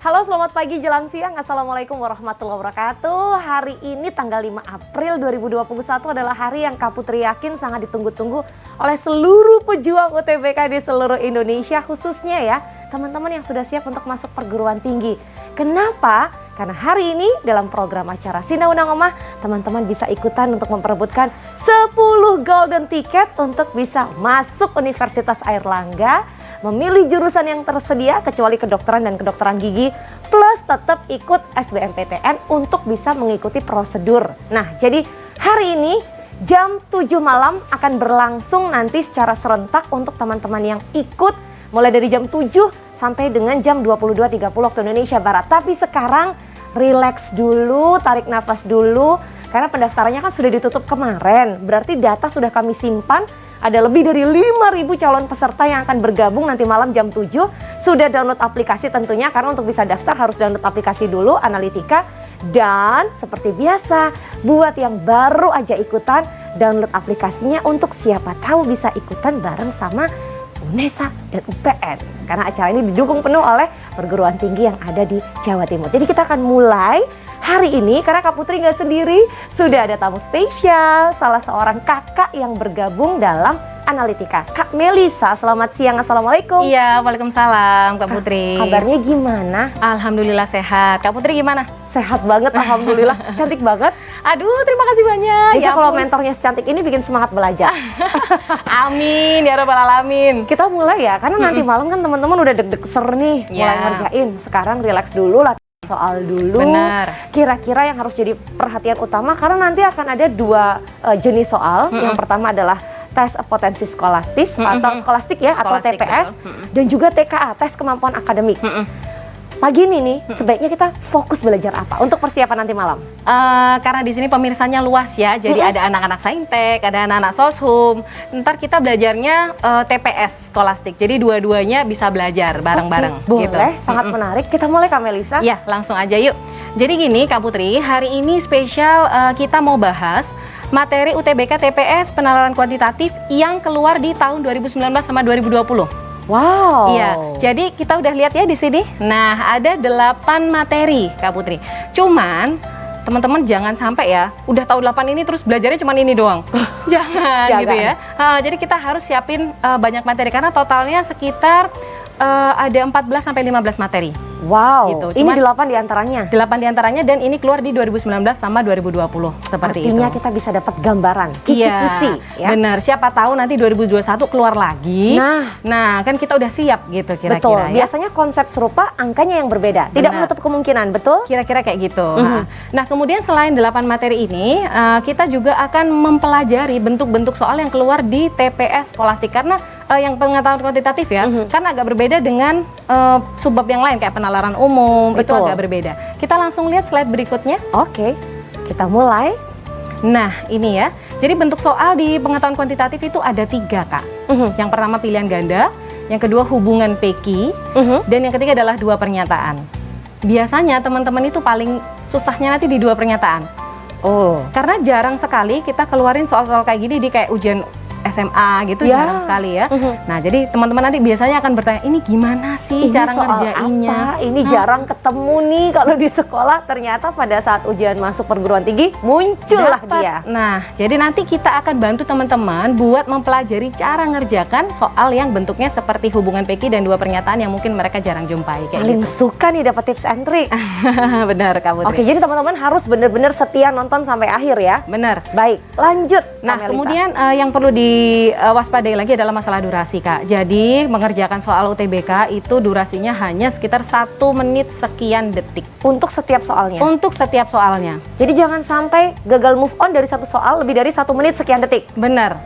Halo, selamat pagi jelang siang. Assalamualaikum warahmatullahi wabarakatuh. Hari ini tanggal 5 April 2021 adalah hari yang Kak Putri yakin sangat ditunggu-tunggu oleh seluruh pejuang UTBK di seluruh Indonesia, khususnya ya teman-teman yang sudah siap untuk masuk perguruan tinggi. Kenapa? Karena hari ini dalam program acara Sinau Nangomah, teman-teman bisa ikutan untuk memperebutkan 10 golden ticket untuk bisa masuk Universitas Airlangga, memilih jurusan yang tersedia kecuali kedokteran dan kedokteran gigi, plus tetap ikut SBMPTN untuk bisa mengikuti prosedur. Nah, jadi hari ini jam 7 malam akan berlangsung nanti secara serentak untuk teman-teman yang ikut mulai dari jam 7 sampai dengan jam 22.30 waktu Indonesia Barat. Tapi sekarang relax dulu, tarik nafas dulu, karena pendaftarannya kan sudah ditutup kemarin. Berarti data sudah kami simpan. Ada lebih dari 5.000 calon peserta yang akan bergabung nanti malam jam 7. Sudah download aplikasi tentunya, karena untuk bisa daftar harus download aplikasi dulu, Analitika. Dan seperti biasa, buat yang baru aja ikutan, download aplikasinya untuk siapa tahu bisa ikutan bareng sama UNESA dan UPN. Karena acara ini didukung penuh oleh perguruan tinggi yang ada di Jawa Timur. Jadi kita akan mulai hari ini, karena Kak Putri nggak sendiri, sudah ada tamu spesial, salah seorang kakak yang bergabung dalam Analitika, Kak Melisa. Selamat siang, Assalamualaikum. Iya, waalaikumsalam Kak Putri. Kabarnya gimana? Alhamdulillah sehat. Kak Putri gimana? Sehat banget, alhamdulillah. Cantik banget. Aduh, terima kasih banyak. Bisa kalau mentornya secantik ini bikin semangat belajar. Amin, ya rabbal alamin. Kita mulai ya, karena nanti malam kan teman-teman udah deg-deg ser nih, mulai ngerjain. Sekarang relax dulu lah. Soal dulu. Benar. Kira-kira yang harus jadi perhatian utama, karena nanti akan ada dua jenis soal. Yang pertama adalah tes potensi skolastis atau skolastik ya, atau TPS, dan juga TKA, tes kemampuan akademik. Pagi ini nih, sebaiknya kita fokus belajar apa untuk persiapan nanti malam? Karena di sini pemirsanya luas ya, jadi ada anak-anak saintek, ada anak-anak soshum. Ntar kita belajarnya TPS skolastik, jadi dua-duanya bisa belajar bareng-bareng. Boleh, gitu. Sangat menarik. Kita mulai Kak Melisa. Ya, langsung aja yuk. Jadi gini Kak Putri, hari ini spesial kita mau bahas materi UTBK TPS penalaran kuantitatif yang keluar di tahun 2019 sama 2020. Wow. Iya, jadi kita udah lihat ya di sini. Nah, ada 8 materi Kak Putri. Cuman teman-teman jangan sampai ya, udah tahu 8 ini terus belajarnya cuma ini doang. Jangan gitu ya. Jadi kita harus siapin banyak materi karena totalnya sekitar ada 14 sampai 15 materi. Wow, gitu. Ini 8 diantaranya? 8 diantaranya, dan ini keluar di 2019 sama 2020, seperti Artinya itu. kita bisa dapat gambaran, kisi-kisi ya? Benar, siapa tahu nanti 2021 keluar lagi. Nah kan kita udah siap gitu kira-kira. Betul, ya? biasanya konsep serupa, angkanya yang berbeda. Tidak menutup kemungkinan, betul? Kira-kira kayak gitu. Nah kemudian selain 8 materi ini, kita juga akan mempelajari bentuk-bentuk soal yang keluar di TPS skolastik. Karena yang pengetahuan kuantitatif ya, karena agak berbeda dengan subbab yang lain kayak penalaran umum. Betul. Itu agak berbeda. Kita langsung lihat slide berikutnya. Oke, kita mulai. Nah ini ya, jadi bentuk soal di pengetahuan kuantitatif itu ada 3 Kak. Yang pertama pilihan ganda, yang kedua hubungan PQ, dan yang ketiga adalah 2 pernyataan. Biasanya teman-teman itu paling susahnya nanti di 2 pernyataan. Karena jarang sekali kita keluarin soal-soal kayak gini di kayak ujian SMA gitu, jarang sekali ya. Nah jadi teman-teman nanti biasanya akan bertanya, ini gimana sih cara ngerjainnya? Ini jarang ketemu nih kalau di sekolah. Ternyata pada saat ujian masuk perguruan tinggi muncullah dia. Nah jadi nanti kita akan bantu teman-teman buat mempelajari cara ngerjakan soal yang bentuknya seperti hubungan PQ dan 2 pernyataan yang mungkin mereka jarang jumpai. Paling suka nih dapat tips and trick. Benar Kak Putri. Oke, jadi teman-teman harus benar-benar setia nonton sampai akhir ya. Benar. Baik, lanjut. Nah kemudian yang perlu diwaspadai lagi adalah masalah durasi Kak. Jadi mengerjakan soal UTBK itu durasinya hanya sekitar 1 menit sekian detik. Untuk setiap soalnya? Untuk setiap soalnya. Jadi jangan sampai gagal move on dari satu soal lebih dari 1 menit sekian detik? Benar.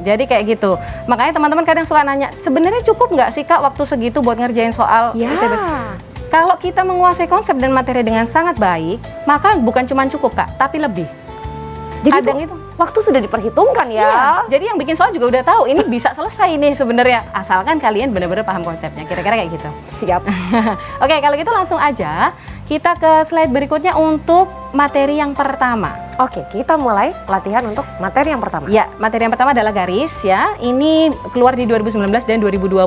Jadi kayak gitu. Makanya teman-teman kadang suka nanya, sebenarnya cukup nggak sih Kak waktu segitu buat ngerjain soal UTBK? Kalau kita menguasai konsep dan materi dengan sangat baik, maka bukan cuma cukup Kak, tapi lebih. Jadi kadang itu waktu sudah diperhitungkan ya. Iya, jadi yang bikin soal juga udah tahu ini bisa selesai nih sebenarnya, asalkan kalian benar-benar paham konsepnya. Kira-kira kayak gitu. Siap. Oke, kalau gitu langsung aja kita ke slide berikutnya untuk materi yang pertama. Oke, kita mulai latihan untuk materi yang pertama. Ya, materi yang pertama adalah garis ya. Ini keluar di 2019 dan 2020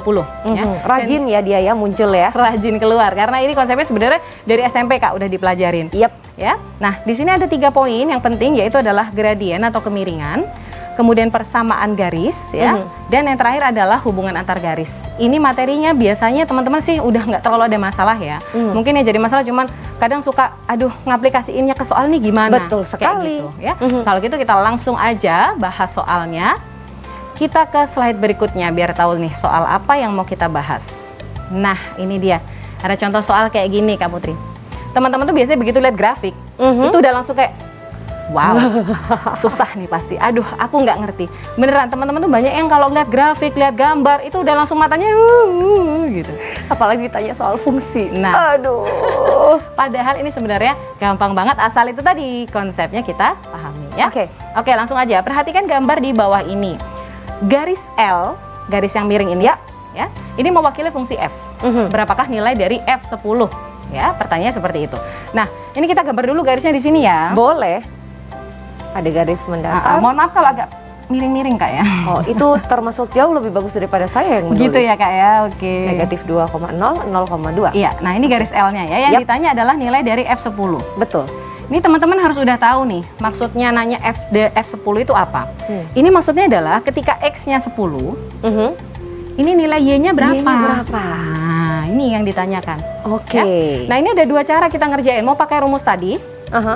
ya. Rajin ya dia ya muncul ya. Rajin keluar karena ini konsepnya sebenarnya dari SMP Kak udah dipelajarin. Yap. Ya. Nah, di sini ada 3 poin yang penting yaitu adalah gradien atau kemiringan, kemudian persamaan garis ya, dan yang terakhir adalah hubungan antar garis. Ini materinya biasanya teman-teman sih udah nggak terlalu ada masalah ya. Mungkin yang jadi masalah cuman kadang suka aduh ngaplikasiinnya ke soal nih gimana. Betul sekali. Kayak gitu ya. Kalau gitu kita langsung aja bahas soalnya. Kita ke slide berikutnya biar tahu nih soal apa yang mau kita bahas. Nah, ini dia. Ada contoh soal kayak gini Kak Putri. Teman-teman tuh biasanya begitu lihat grafik, itu udah langsung kayak wow, susah nih pasti. Aduh, aku nggak ngerti. Beneran teman-teman tuh banyak yang kalau lihat grafik, lihat gambar itu udah langsung matanya gitu. Apalagi ditanya soal fungsi. Nah, aduh. padahal ini sebenarnya gampang banget asal itu tadi konsepnya kita pahami ya. Oke, langsung aja. Perhatikan gambar di bawah ini. Garis L, garis yang miring ini ya. Ini mewakili fungsi f. Berapakah nilai dari f10? Ya, pertanyaannya seperti itu. Nah, ini kita gambar dulu garisnya di sini ya. Boleh. Ada garis mendatar. Mohon maaf kalau agak miring-miring Kak ya. Oh, itu termasuk jauh lebih bagus daripada saya yang menulis. Gitu ya Kak ya, oke. Negatif 2,0, 0,2. Iya, nah ini garis L-nya ya. Yang ditanya adalah nilai dari F10. Betul. Ini teman-teman harus udah tahu nih, maksudnya nanya F10 itu apa. Ini maksudnya adalah ketika X-nya 10, ini nilai Y-nya berapa? Y-nya berapa? Nah, ini yang ditanyakan. Oke. Ya? Nah, ini ada 2 cara kita ngerjain. Mau pakai rumus tadi,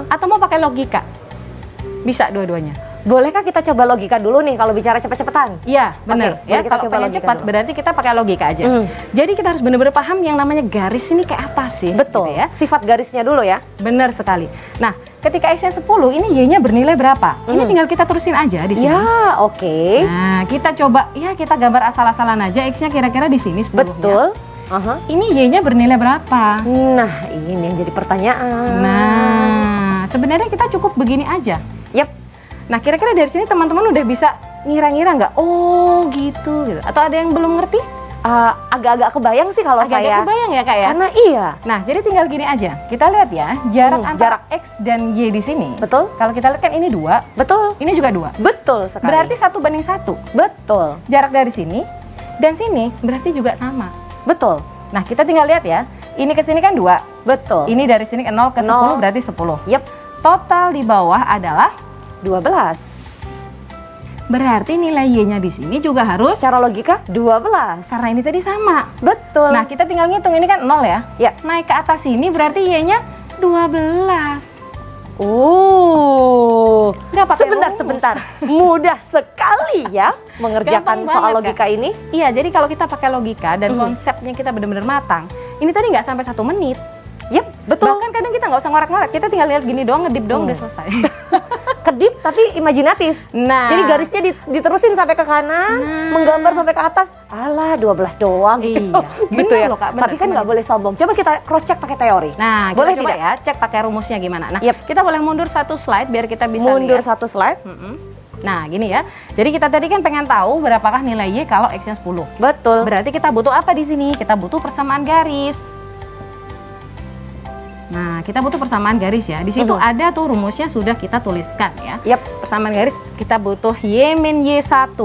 atau mau pakai logika. Bisa dua-duanya. Bolehkah kita coba logika dulu nih kalau bicara cepet-cepetan? Iya, benar. Oke, Ya, kita kalau coba pengen logika cepat dulu. berarti kita pakai logika aja. Jadi kita harus benar-benar paham yang namanya garis ini kayak apa sih. Betul gitu ya. Sifat garisnya dulu ya. Benar sekali. Nah, ketika X-nya 10, ini Y-nya bernilai berapa? Ini tinggal kita terusin aja di sini. Ya, oke. Nah, kita coba ya kita gambar asal-asalan aja X-nya kira-kira di sini 10. Betul. Ini Y-nya bernilai berapa? Nah, ini yang jadi pertanyaan. Nah, sebenarnya kita cukup begini aja. Yap. Nah, kira-kira dari sini teman-teman udah bisa ngira-ngira nggak? Oh, gitu. Atau ada yang belum ngerti? Agak-agak kebayang sih kalau Agak-agak saya. kebayang ya Kak ya? Karena iya. Nah, jadi tinggal gini aja. Kita lihat ya, jarak antara X dan Y di sini. Betul. Kalau kita lihat kan ini 2, Betul. ini juga 2. Betul sekali. Berarti 1:1. Betul. Jarak dari sini dan sini berarti juga sama. Betul. Nah, kita tinggal lihat ya. Ini ke sini kan 2. Betul. Ini dari sini ke 0 ke 10 berarti 10. Yap. Total di bawah adalah 12. berarti nilai Y-nya di sini juga harus Secara logika 12. karena ini tadi sama. Betul. Nah, kita tinggal ngitung ini kan 0 ya. Ya. Naik ke atas sini berarti Y-nya 12. Nggak pakai rumus. Sebentar. Mudah sekali ya mengerjakan Gampang soal banget, logika ini. Iya, jadi kalau kita pakai logika dan konsepnya kita benar-benar matang, ini tadi nggak sampai 1 menit. Yap, betul. Bahkan kadang kita nggak usah ngorek-ngorek, kita tinggal lihat gini doang, ngedip doang udah selesai. Kedip tapi imajinatif. Nah, Jadi garisnya diterusin sampai ke kanan, menggambar sampai ke atas. Alah, 12 doang. Iya, gitu bener ya. loh, Kak, bener, Tapi kan bener. nggak boleh sombong. Coba kita cross check pakai teori. Nah, kita boleh coba tidak? ya cek pakai rumusnya gimana. Nah, Yap. kita boleh mundur 1 slide biar kita bisa Mundur lihat. 1 slide. Nah, gini ya. Jadi kita tadi kan pengen tahu berapakah nilai Y kalau X-nya 10. Betul. Berarti kita butuh apa di sini? Kita butuh persamaan garis. Nah, kita butuh persamaan garis ya. Di situ ada tuh rumusnya sudah kita tuliskan ya. Yap. Persamaan garis kita butuh Y min Y1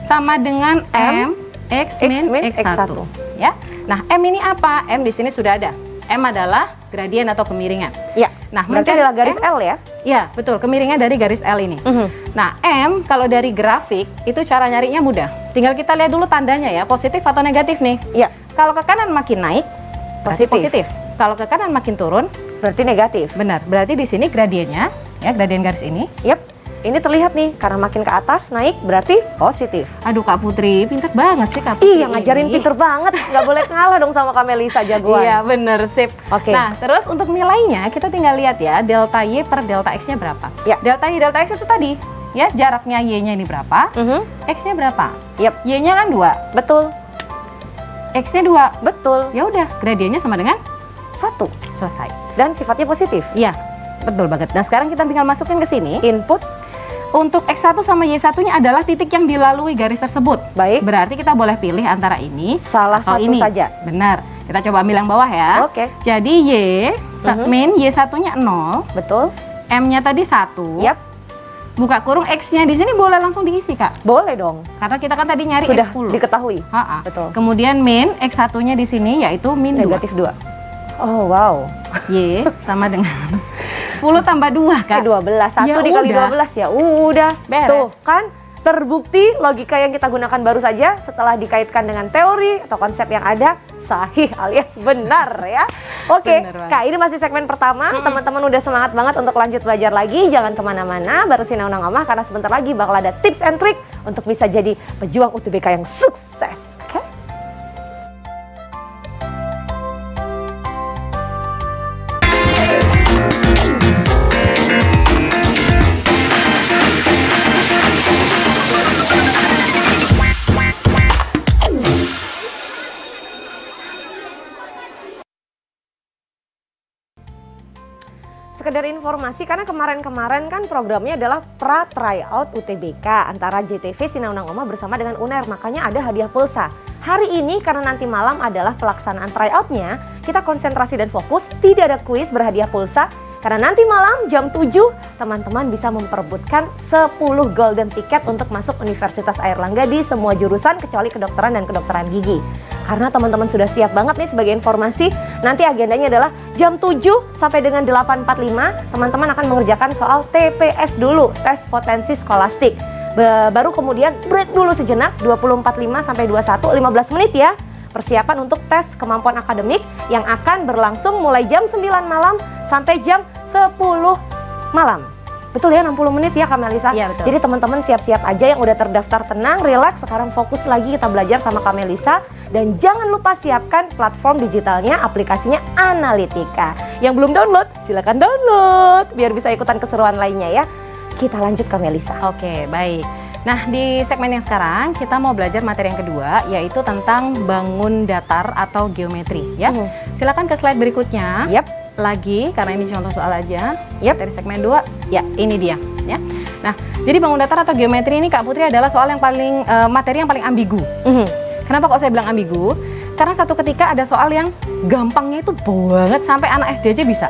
sama dengan M X min X1 ya. Nah, M ini apa? M di sini sudah ada. M adalah gradien atau kemiringan. Ya. Nah, Berarti mencari adalah garis M, L ya? Ya, betul. Kemiringan dari garis L ini. Nah, M kalau dari grafik itu cara nyarinya mudah. Tinggal kita lihat dulu tandanya ya, positif atau negatif nih. Iya. Kalau ke kanan makin naik, berarti positif. Kalau ke kanan makin turun, Berarti negatif. benar. Berarti di sini gradiennya, ya gradien garis ini. Yap. Ini terlihat nih, karena makin ke atas naik berarti positif. Aduh Kak Putri, pintar banget sih Kak Putri. Iya, ngajarin ini. pinter banget. Nggak boleh kalah dong sama Kak Melisa jagoan. Iya, bener, sip. Oke. Nah, terus untuk nilainya kita tinggal lihat ya, delta Y per delta X-nya berapa. Ya. Delta Y, delta X itu tadi, ya jaraknya Y-nya ini berapa, X-nya berapa. Yap. Y-nya kan 2, Betul. X-nya 2. Betul. Ya udah, gradiennya sama dengan 1. selesai. Dan sifatnya positif. Iya, betul banget. Nah, sekarang kita tinggal masukin ke sini. Input. Untuk X1 sama Y1-nya adalah titik yang dilalui garis tersebut. Baik. Berarti kita boleh pilih antara ini Salah atau satu ini. saja. Benar. Kita coba ambil yang bawah ya. Oke. Jadi Y min Y1-nya 0, Betul. M-nya tadi 1. Yap, Buka kurung X-nya di sini boleh langsung diisi, Kak. boleh dong. Karena kita kan tadi nyari Sudah S10. diketahui. Ha-ha. Betul. Kemudian min X1-nya di sini yaitu min 2. Negatif 2. Oh, wow. Y sama dengan 10 tambah 2, Kak. 12, 1 Ya dikali udah. 12 ya udah. Beres. Tuh kan terbukti logika yang kita gunakan baru saja setelah dikaitkan dengan teori atau konsep yang ada sahih alias benar ya. Oke, Bener banget. Kak, ini masih segmen pertama. Teman-teman udah semangat banget untuk lanjut belajar lagi. Jangan kemana-mana, baru Sinaunang Omah karena sebentar lagi bakal ada tips and trick untuk bisa jadi pejuang UTBK yang sukses. Oke? Sekedar informasi karena kemarin-kemarin kan programnya adalah pra tryout UTBK antara JTV Sinaunang Omah bersama dengan UNER, makanya ada hadiah pulsa. Hari ini karena nanti malam adalah pelaksanaan tryoutnya, kita konsentrasi dan fokus, tidak ada kuis berhadiah pulsa. Karena nanti malam jam 7 teman-teman bisa memperebutkan 10 golden ticket untuk masuk Universitas Airlangga di semua jurusan kecuali kedokteran dan kedokteran gigi. Karena teman-teman sudah siap banget nih sebagai informasi, nanti agendanya adalah jam 7 sampai dengan 8.45 teman-teman akan mengerjakan soal TPS dulu, tes potensi skolastik. Baru kemudian break dulu sejenak 20.45 sampai 21, 15 menit ya. Persiapan untuk tes kemampuan akademik yang akan berlangsung mulai jam 9 malam sampai jam 10 malam. Betul ya, 60 menit ya Kak Melisa? Iya, betul. Jadi teman-teman siap-siap aja yang udah terdaftar tenang, relax, sekarang fokus lagi kita belajar sama Kak Melisa. Dan jangan lupa siapkan platform digitalnya, aplikasinya Analitika. Yang belum download, silakan download biar bisa ikutan keseruan lainnya ya. Kita lanjut Kak Melisa. Oke, baik. Nah, di segmen yang sekarang kita mau belajar materi yang kedua, yaitu tentang bangun datar atau geometri ya. Silakan ke slide berikutnya. Yap. Lagi, karena ini contoh soal aja. Yap. Dari segmen 2, ya ini dia ya. Nah, jadi bangun datar atau geometri ini Kak Putri adalah soal yang paling materi yang paling ambigu. Kenapa kok saya bilang ambigu? Karena satu ketika ada soal yang gampangnya itu banget sampai anak SD aja bisa.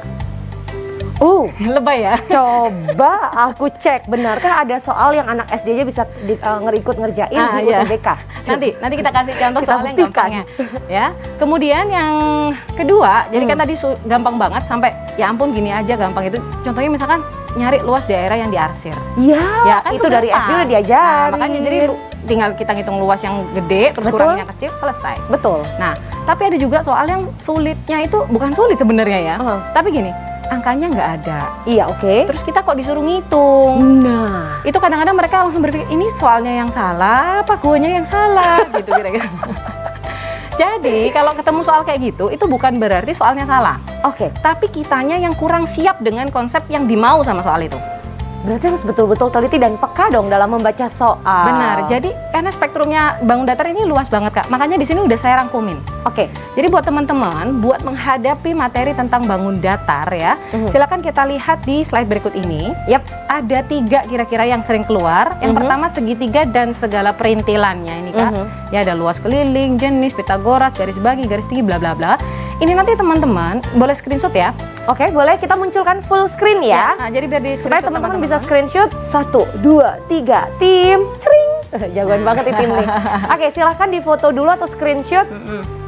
Lebay ya? Coba aku cek, benarkah ada soal yang anak SD aja bisa ikut ngerjain di iya. UTBK? Nanti kita kasih contoh Kita soal yang buktikan. gampangnya ya. Kemudian yang kedua, jadi kan tadi gampang banget sampai ya ampun gini aja gampang itu. Contohnya misalkan nyari luas daerah yang diarsir. Ya, kan itu dari gampang. SD udah diajarin. Nah, makanya jadi tinggal kita ngitung luas yang gede terus Betul. kurangin yang kecil, selesai. Betul. Nah, tapi ada juga soal yang sulitnya itu bukan sulit sebenarnya ya. Tapi gini, angkanya nggak ada. Iya, oke. Terus kita kok disuruh ngitung. Nah, Itu kadang-kadang mereka langsung berpikir, ini soalnya yang salah, apa guanya yang salah, gitu kira-kira. Jadi, kalau ketemu soal kayak gitu, itu bukan berarti soalnya salah. oke. Tapi kitanya yang kurang siap dengan konsep yang dimau sama soal itu. Berarti harus betul-betul teliti dan peka dong dalam membaca soal. Benar. Jadi karena spektrumnya bangun datar ini luas banget Kak. Makanya di sini udah saya rangkumin. Oke. Jadi buat teman-teman, buat menghadapi materi tentang bangun datar ya, silakan kita lihat di slide berikut ini. Yap. Ada 3 kira-kira yang sering keluar. Yang pertama segitiga dan segala perintilannya ini Kak. Ya ada luas keliling, jenis, Pitagoras, garis bagi, garis tinggi, bla bla bla. Ini nanti teman-teman boleh screenshot ya. Oke, boleh kita munculkan full screen ya. Nah, jadi biar di Supaya teman-teman bisa screenshot 1, 2, 3, tim, cering. Jagoan banget nih tim nih. Oke, silahkan difoto dulu atau screenshot.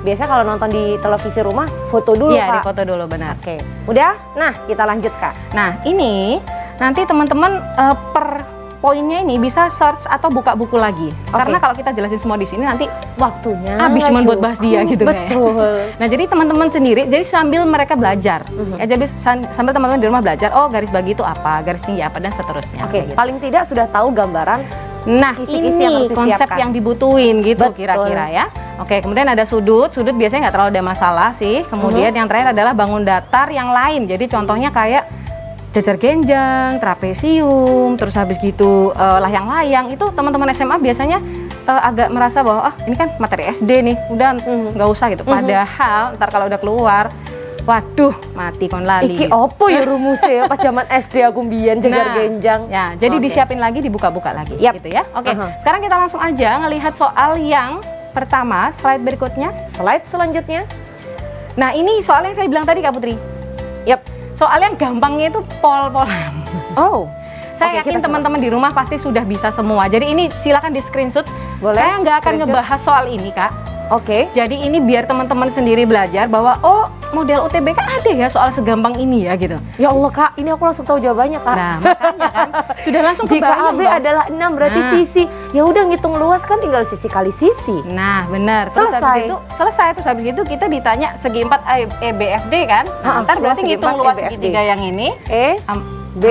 Biasanya kalau nonton di televisi rumah, foto dulu Iya, Kak. di foto dulu benar. Oke, udah? Nah, kita lanjut Kak. Nah, ini nanti teman-teman per poinnya ini bisa search atau buka buku lagi. Karena kalau kita jelasin semua di sini nanti Waktunya habis nggak cuma buat cukup. bahas dia gitu kayak. Betul. Nah, jadi teman-teman sendiri, jadi sambil mereka belajar, ya jadi sambil teman-teman di rumah belajar, oh garis bagi itu apa, garis tinggi apa dan seterusnya. Oke, Kayak gitu. paling tidak sudah tahu gambaran. Nah, kisi-kisi yang harus ini konsep disiapkan. yang dibutuhin gitu Betul. kira-kira ya. Oke, kemudian ada sudut biasanya nggak terlalu ada masalah sih. Kemudian yang terakhir adalah bangun datar yang lain. Jadi contohnya kayak jajar genjang, trapesium, terus habis gitu layang-layang. Itu teman-teman SMA biasanya agak merasa bahwa ini kan materi SD nih, udah nggak usah gitu. Padahal ntar kalau udah keluar, waduh mati kon lali. Iki opo ya rumusnya pas zaman SD aku mbiyen jajar genjang. Ya, jadi Oke. disiapin lagi, dibuka-buka lagi Yap. gitu ya. Oke, sekarang kita langsung aja ngelihat soal yang pertama, slide berikutnya. Slide selanjutnya. Nah, ini soal yang saya bilang tadi Kak Putri. Yap. soal yang gampangnya itu pol-polan. Oh. Saya Oke, yakin kita coba. teman-teman di rumah pasti sudah bisa semua. Jadi ini silakan di screenshot. Boleh, Saya nggak akan screenshot. ngebahas soal ini, Kak. Oke. Jadi ini biar teman-teman sendiri belajar bahwa oh model UTBK ada ya soal segampang ini ya gitu. Ya Allah Kak, ini aku langsung tahu jawabannya Kak. Nah makanya kan sudah langsung Jika kebayang AB dong. adalah 6 berarti Nah. sisi. Ya udah ngitung luas kan tinggal sisi kali sisi. Nah benar. Terus Selesai. habis itu selesai. Terus habis itu kita ditanya segi 4 EBFD kan. Nah, ntar luas berarti segi ngitung 4 luas EBFD. segitiga yang ini. B,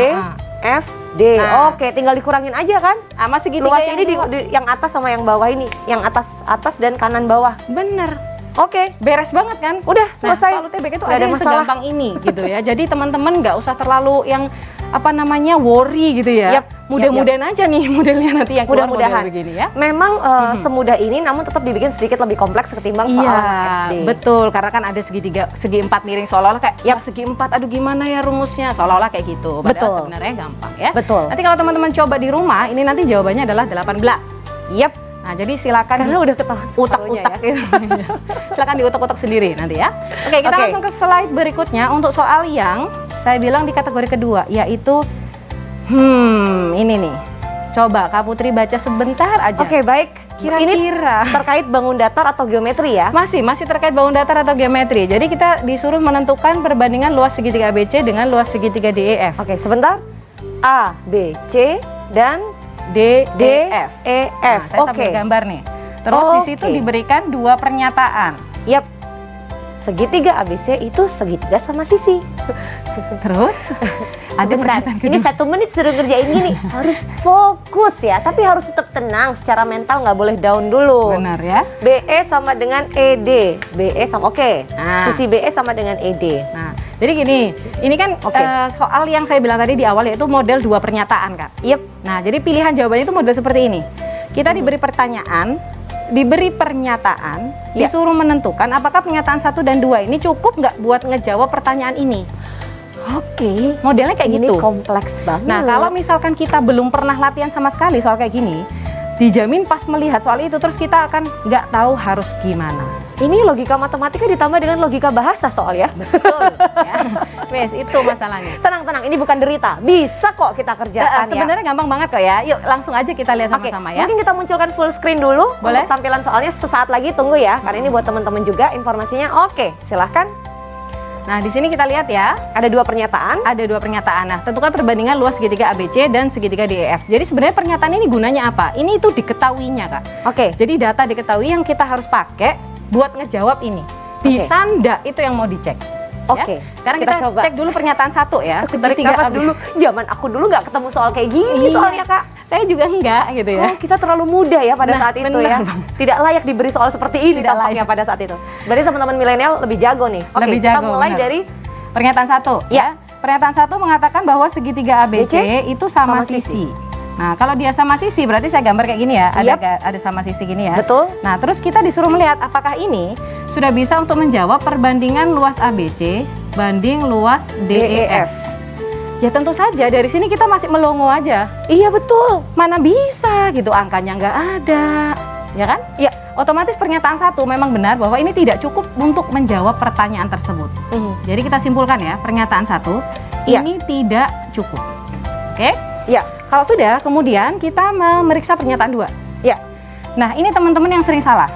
F, D. Nah. Oke, tinggal dikurangin aja kan. Sama segitiga Luas yang ini dua. yang atas sama yang bawah ini, yang atas dan kanan bawah. Bener. Oke. Beres banget kan? Udah Nah, selesai. soal UTBK itu Nggak ada yang masalah. segampang ini gitu ya. Jadi teman-teman nggak usah terlalu yang apa namanya worry gitu ya. Yap, Mudah-mudahan aja nih modelnya nanti yang keluar model Mudah-mudahan begini ya. Memang semudah ini, namun tetap dibikin sedikit lebih kompleks ketimbang soal Iya, anak SD. betul. Karena kan ada segi 4 miring seolah-olah kayak ya segi 4 aduh gimana ya rumusnya seolah-olah kayak gitu. Padahal Betul. sebenarnya gampang ya. Betul. Nanti kalau teman-teman coba di rumah, ini nanti jawabannya adalah 18. Yap. Nah, jadi silakan Karena udah ketahuan utak-utak separuhnya gitu. Silakan diutak-utak sendiri nanti ya. Oke, kita Oke. langsung ke slide berikutnya untuk soal yang saya bilang di kategori kedua yaitu ini nih. Coba Kak Putri baca sebentar aja. Oke, baik. Ini Kira-kira terkait bangun datar atau geometri ya? masih terkait bangun datar atau geometri. Jadi kita disuruh menentukan perbandingan luas segitiga ABC dengan luas segitiga DEF. Oke, sebentar. A, B, C, dan D, DEF. E, Nah, F. saya sambil gambar nih. Terus di situ Oke. diberikan 2 pernyataan. Yap. Segitiga ABC itu segitiga sama sisi. Terus ada Bentar, pernyataan ini kedua. 1 menit suruh ngerjain gini. Harus fokus ya, tapi harus tetap tenang. Secara mental nggak boleh down dulu. Benar ya. BE sama dengan ED. BE sama, oke. Nah. Sisi BE sama dengan ED. Nah, jadi gini, ini kan Oke. soal yang saya bilang tadi di awal yaitu model 2 pernyataan kan. Yep. Nah, jadi pilihan jawabannya itu model seperti ini. Kita diberi pertanyaan, diberi pernyataan, Ya. disuruh menentukan apakah pernyataan 1 dan 2 ini cukup nggak buat ngejawab pertanyaan ini. Oke. Modelnya kayak Ini gitu. kompleks banget. Nah, kalau misalkan kita belum pernah latihan sama sekali soal kayak gini, dijamin pas melihat soal itu terus kita akan nggak tahu harus gimana. Ini logika matematika ditambah dengan logika bahasa soal ya. Betul. Ya. Wes, itu masalahnya. Tenang, ini bukan derita. Bisa kok kita kerjakan ya. Sebenarnya gampang banget kok ya. Yuk langsung aja kita lihat Oke, sama-sama ya. mungkin kita munculkan full screen dulu. Boleh. Untuk tampilan soalnya sesaat lagi, tunggu ya. Karena ini buat teman-teman juga informasinya. Oke, silahkan. Nah, di sini kita lihat ya, Ada 2 pernyataan. ada 2 pernyataan. Nah, tentukan perbandingan luas segitiga ABC dan segitiga DEF. Jadi sebenarnya pernyataan ini gunanya apa? Ini itu diketahuinya, Kak. Oke. Jadi data diketahui yang kita harus pakai buat ngejawab ini. Bisa ndak itu yang mau dicek. Oke, Ya? Sekarang kita kita coba. cek dulu pernyataan 1 ya. Tarik Segitiga nafas AB. dulu. Zaman aku dulu nggak ketemu soal kayak gini Iya. soalnya Kak. Saya juga enggak gitu ya. Oh, kita terlalu muda ya pada Nah, saat itu benar, ya. Bang. Tidak layak diberi soal seperti ini Tidak tampaknya layak. pada saat itu. Berarti teman-teman milenial lebih jago nih. Oke, Lebih kita jago, mulai benar. dari Pernyataan 1 Ya. Pernyataan 1 mengatakan bahwa segitiga ABC BC itu sama, sama sisi. Nah, kalau dia sama sisi berarti saya gambar kayak gini ya. Yap. Ada sama sisi gini ya. Betul. Nah, terus kita disuruh melihat apakah ini sudah bisa untuk menjawab perbandingan luas ABC banding luas DEF. Ya tentu saja dari sini kita masih melongo aja. Iya betul. Mana bisa gitu, angkanya nggak ada. Ya kan? Iya. Otomatis pernyataan 1 memang benar bahwa ini tidak cukup untuk menjawab pertanyaan tersebut. Jadi kita simpulkan ya, pernyataan 1 Iya. ini tidak cukup. Oke? Iya. Kalau sudah, kemudian kita memeriksa pernyataan 2. Iya. Nah, ini teman-teman yang sering salah.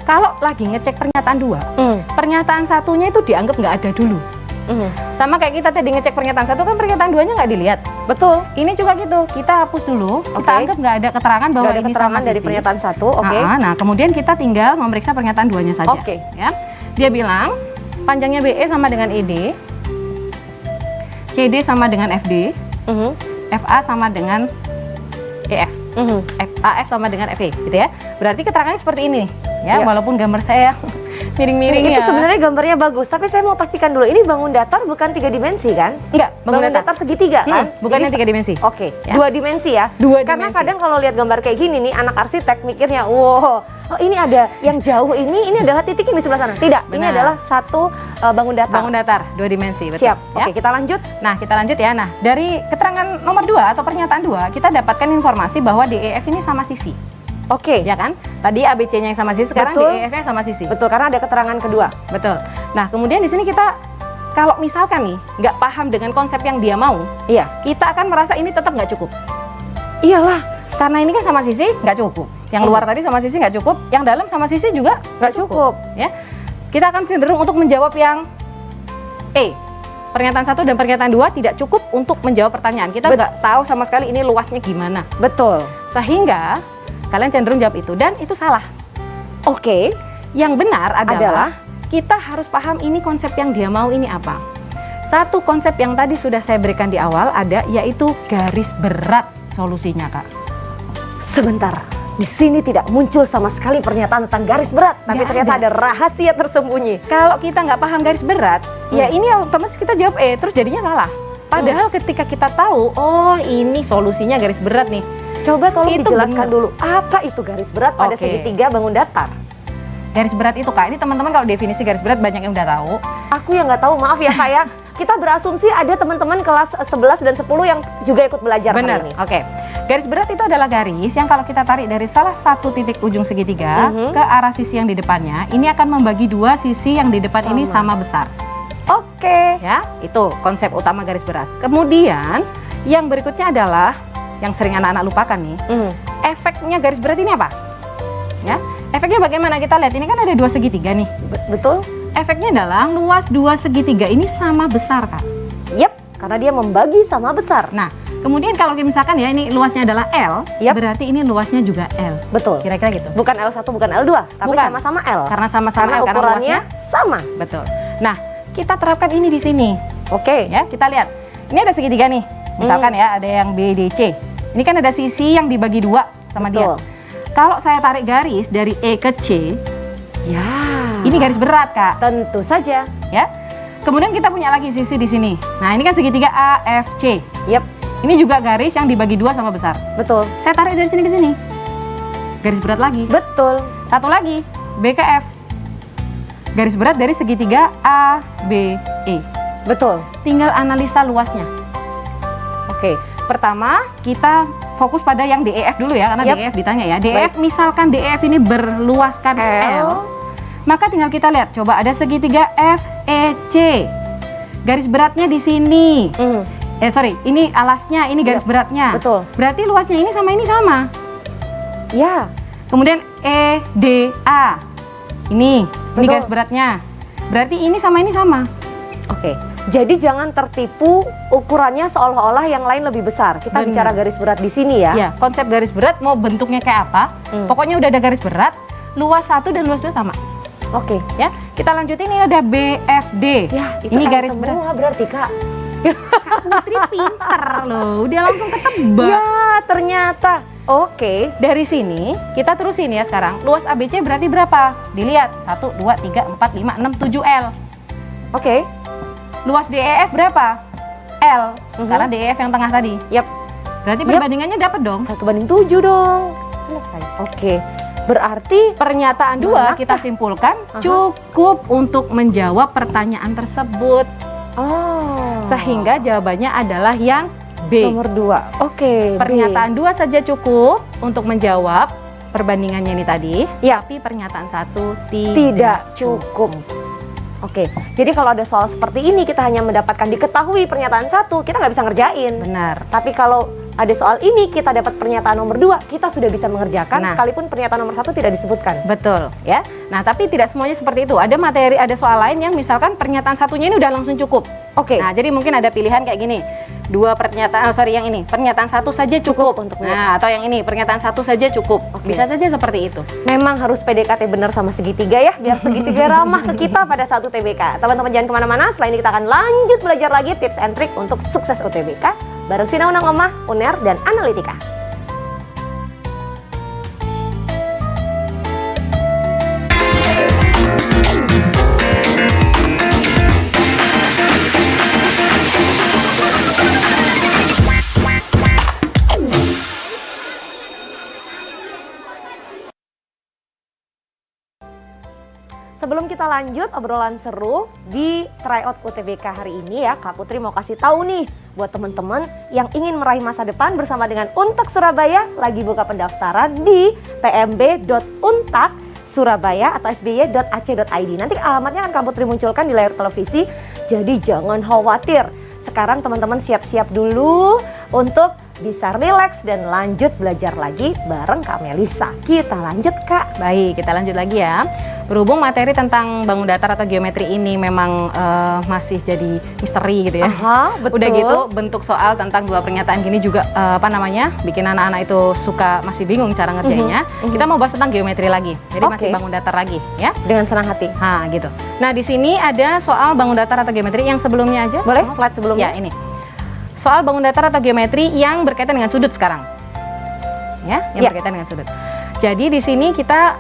Kalau lagi ngecek pernyataan 2, pernyataan 1-nya itu dianggap nggak ada dulu. Sama kayak kita tadi ngecek pernyataan 1 kan pernyataan 2-nya nggak dilihat. Betul. Ini juga gitu, kita hapus dulu, kita Oke. anggap nggak ada keterangan bahwa Nggak ada ini keterangan sama dari sisi. pernyataan 1. Oke. Nah, kemudian kita tinggal memeriksa pernyataan 2-nya saja. Oke. Ya. Dia bilang panjangnya BE sama dengan ED, CD sama dengan FD, FA sama dengan EF, AF sama dengan FE, gitu ya. Berarti keterangannya seperti ini, ya. Ya. Walaupun gambar saya miring-miring Itu ya. sebenarnya gambarnya bagus, tapi saya mau pastikan dulu ini bangun datar bukan 3 dimensi kan? Enggak, Bangun datar segitiga kan? bukan Jadi yang 3 dimensi. Oke, Ya. 2 dimensi ya. 2 Karena dimensi. kadang kalau lihat gambar kayak gini nih, anak arsitek mikirnya, wow, oh ini ada yang jauh ini adalah titik yang di sebelah sana. Tidak, ini Benar. adalah satu bangun datar. Bangun datar 2 dimensi, betul. Siap. Ya. Oke, kita lanjut. Nah, kita lanjut ya. Nah, dari keterangan nomor 2 atau pernyataan 2, kita dapatkan informasi bahwa DEF ini sama sisi. Oke, Ya kan? Tadi ABC-nya yang sama sisi, sekarang Betul. DEF-nya sama sisi. betul karena ada keterangan kedua. Betul. Nah, kemudian di sini kita kalau misalkan nih nggak paham dengan konsep yang dia mau, Iya. kita akan merasa ini tetap nggak cukup. Iyalah, Karena ini kan sama sisi nggak cukup. Yang luar tadi sama sisi nggak cukup, yang dalam sama sisi juga nggak cukup. ya. Kita akan cenderung untuk menjawab yang E. Pernyataan 1 dan pernyataan 2 tidak cukup untuk menjawab pertanyaan. Kita nggak tahu sama sekali ini luasnya gimana. Betul. Sehingga kalian cenderung jawab itu dan itu salah. Oke. Yang benar adalah kita harus paham ini konsep yang dia mau ini apa. Satu konsep yang tadi sudah saya berikan di awal ada yaitu garis berat solusinya, Kak. Sebentar. Di sini tidak muncul sama sekali pernyataan tentang garis berat, tapi Nggak ternyata ada. ada rahasia tersembunyi. Kalau kita nggak paham garis berat, ya ini otomatis kita jawab E, terus jadinya salah. Padahal ketika kita tahu, oh ini solusinya garis berat nih. Coba tolong Itu dijelaskan benar. dulu, apa itu garis berat pada Oke. segitiga bangun datar? Garis berat itu, Kak, ini teman-teman kalau definisi garis berat banyak yang udah tahu. Aku yang nggak tahu, maaf ya Kak ya. Kita berasumsi ada teman-teman kelas 11 dan 10 yang juga ikut belajar Benar, hari ini. oke. Garis berat itu adalah garis yang kalau kita tarik dari salah satu titik ujung segitiga ke arah sisi yang di depannya, ini akan membagi dua sisi yang di depan ini sama besar. Oke. Ya, itu konsep utama garis berat. Kemudian yang berikutnya adalah yang sering anak-anak lupakan nih, efeknya garis berat ini apa? Ya, efeknya bagaimana kita lihat? Ini kan ada dua segitiga nih. Betul? Efeknya adalah luas dua segitiga ini sama besar, Kak. Yep, karena dia membagi sama besar. Nah, kemudian kalau misalkan ya ini luasnya adalah L, Yap. berarti ini luasnya juga L. Betul. Kira-kira gitu. Bukan L1, bukan L2, tapi Bukan. sama-sama L. Karena sama-sama Karena L, karena ukurannya luasnya sama. betul. Nah, kita terapkan ini di sini. Oke. Ya, kita lihat. Ini ada segitiga nih. Misalkan ya, ada yang BDC. Ini kan ada sisi yang dibagi dua sama Betul. dia. Kalau saya tarik garis dari E ke C, Ya. ini garis berat, Kak. Tentu saja. Ya. Kemudian kita punya lagi sisi di sini. Nah, ini kan segitiga AFC. Yep, Ini juga garis yang dibagi dua sama besar. betul. Saya tarik dari sini ke sini. Garis berat lagi. Betul. Satu lagi, B ke F. Garis berat dari segitiga ABE. Betul. Tinggal analisa luasnya. Oke. Pertama, kita fokus pada yang DEF dulu ya, karena Yap. DEF ditanya ya. DEF, misalkan DEF ini berluaskan L, maka tinggal kita lihat, coba ada segitiga FEC. Garis beratnya di sini. Ini alasnya, ini garis Yap, beratnya. betul. Berarti luasnya ini sama. Ya. Kemudian EDA. Ini Betul. garis beratnya. Berarti ini sama. Oke. Jadi jangan tertipu ukurannya seolah-olah yang lain lebih besar. Kita Benar. bicara garis berat di sini ya. Ya, konsep garis berat mau bentuknya kayak apa? Pokoknya udah ada garis berat, luas 1 dan luas 2 sama. Oke. Ya, kita lanjutin, ini ada BFD. Ya, itu ini L garis berat. semua berarti Kak. Putri pinter loh, udah langsung ketebak. Ya, ternyata. Oke. Dari sini kita terusin ya sekarang. Luas ABC berarti berapa? Dilihat, 1, 2, 3, 4, 5, 6, 7 L. Oke. Luas DEF berapa? L. Karena DEF yang tengah tadi. Yap. Berarti perbandingannya dapat dong. 1:7 dong. Selesai. Oke. Berarti Pernyataan 2 kita simpulkan cukup untuk menjawab pertanyaan tersebut. Sehingga jawabannya adalah yang B. nomor 2. Oke. B. Pernyataan 2 saja cukup untuk menjawab perbandingannya ini tadi. Ya. Tapi pernyataan 1 tidak cukup. Oke, jadi kalau ada soal seperti ini kita hanya mendapatkan diketahui pernyataan 1, kita nggak bisa ngerjain. Benar. Tapi kalau ada soal ini kita dapat pernyataan nomor 2, kita sudah bisa mengerjakan Nah. sekalipun pernyataan nomor 1 tidak disebutkan. Betul ya. Nah, tapi tidak semuanya seperti itu. Ada materi, ada soal lain yang misalkan pernyataan satunya ini udah langsung cukup. Oke. Nah, jadi mungkin ada pilihan kayak gini. Yang ini pernyataan 1 saja cukup untuk Nah, atau yang ini pernyataan 1 saja cukup. Oke. Bisa saja seperti itu. Memang harus PDKT benar sama segitiga ya, biar segitiga ramah ke kita pada satu UTBK. Teman-teman jangan kemana-mana, setelah ini kita akan lanjut belajar lagi tips and trick untuk sukses UTBK bareng Sina Unang Omah, UNER, dan Analitika. Sebelum kita lanjut obrolan seru di tryout UTBK hari ini ya, Kak Putri mau kasih tahu nih buat teman-teman yang ingin meraih masa depan bersama dengan Untak Surabaya lagi buka pendaftaran di pmb.untak Surabaya atau sby.ac.id. Nanti alamatnya akan Kak Putri munculkan di layar televisi. Jadi jangan khawatir. Sekarang teman-teman siap-siap dulu untuk bisa rileks dan lanjut belajar lagi bareng Kak Melisa. Kita lanjut Kak. Baik, kita lanjut lagi ya. Berhubung materi tentang bangun datar atau geometri ini memang masih jadi misteri gitu ya. Aha, betul. Udah gitu bentuk soal tentang dua pernyataan gini juga bikin anak-anak itu suka masih bingung cara ngerjainnya. Kita mau bahas tentang geometri lagi. Jadi masih bangun datar lagi ya. Dengan senang hati. Nah, gitu. Nah, di sini ada soal bangun datar atau geometri yang sebelumnya aja. Boleh slide sebelumnya? Ya, ini. Soal bangun datar atau geometri yang berkaitan dengan sudut sekarang. Ya, yang berkaitan dengan sudut. Jadi di sini kita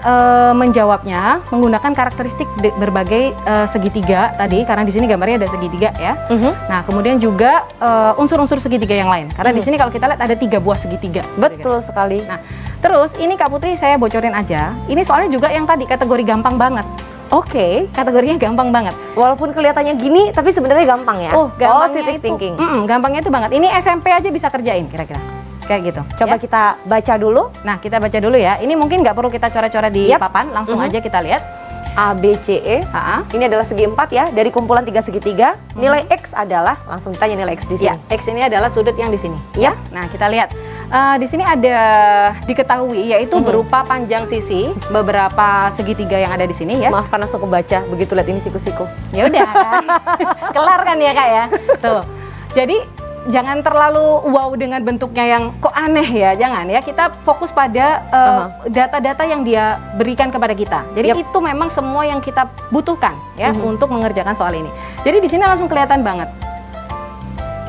menjawabnya menggunakan karakteristik berbagai segitiga tadi, karena di sini gambarnya ada segitiga ya. Nah, kemudian juga unsur-unsur segitiga yang lain. Karena di sini kalau kita lihat ada 3 buah segitiga. Betul sekali. Nah, terus ini Kak Putri saya bocorin aja. Ini soalnya juga yang tadi kategori gampang banget. Oke, kategorinya gampang banget. Walaupun kelihatannya gini, tapi sebenarnya gampang ya. Oh, gampangnya positive thinking. Gampangnya itu banget. Ini SMP aja bisa kerjain kira-kira. Kayak gitu. Coba kita baca dulu. Nah, kita baca dulu ya. Ini mungkin nggak perlu kita coret-coret di papan, langsung aja kita lihat. A, B, C, E. Ini adalah segi 4 ya, dari kumpulan 3 segitiga. Nilai X adalah, langsung ditanya nilai X di sini. Ya, X ini adalah sudut yang di sini. Ya. Nah, kita lihat. Di sini ada diketahui yaitu berupa panjang sisi beberapa segitiga yang ada di sini ya. Maaf karena aku baca, begitu lihat ini siku-siku. Ya udah kan. Kelar kan ya Kak ya. Tuh. Jadi jangan terlalu wow dengan bentuknya yang kok aneh ya, jangan ya. Kita fokus pada data-data yang dia berikan kepada kita. Jadi itu memang semua yang kita butuhkan ya untuk mengerjakan soal ini. Jadi di sini langsung kelihatan banget.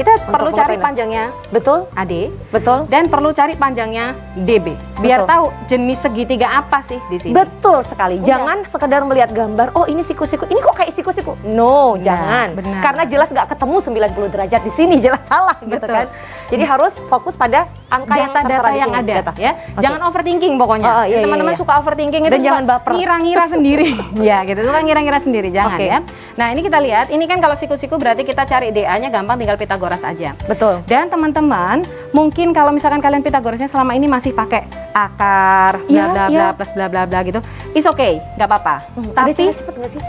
Kita perlu cari panjangnya, betul, AD, betul, dan perlu cari panjangnya DB, biar tahu jenis segitiga apa sih di sini. Betul sekali. Jangan sekedar melihat gambar, oh ini siku-siku, ini kok kayak siku-siku. No, jangan. Benar. Karena jelas nggak ketemu 90 derajat di sini, jelas salah gitu kan. Jadi harus fokus pada angka data-data yang ada ya. Jangan overthinking pokoknya. Teman-teman suka overthinking itu, dan jangan baper. Ngira-ngira sendiri. Ya, gitu. Suka ngira-ngira sendiri, jangan ya. Nah, ini kita lihat, ini kan kalau siku-siku berarti kita cari DA-nya gampang, tinggal Pitagoras aja. Betul. Dan teman-teman, mungkin kalau misalkan kalian Pitagorasnya selama ini masih pakai akar, bla bla bla plus bla bla bla gitu, it's okay, nggak apa-apa. Tapi cepet nggak sih?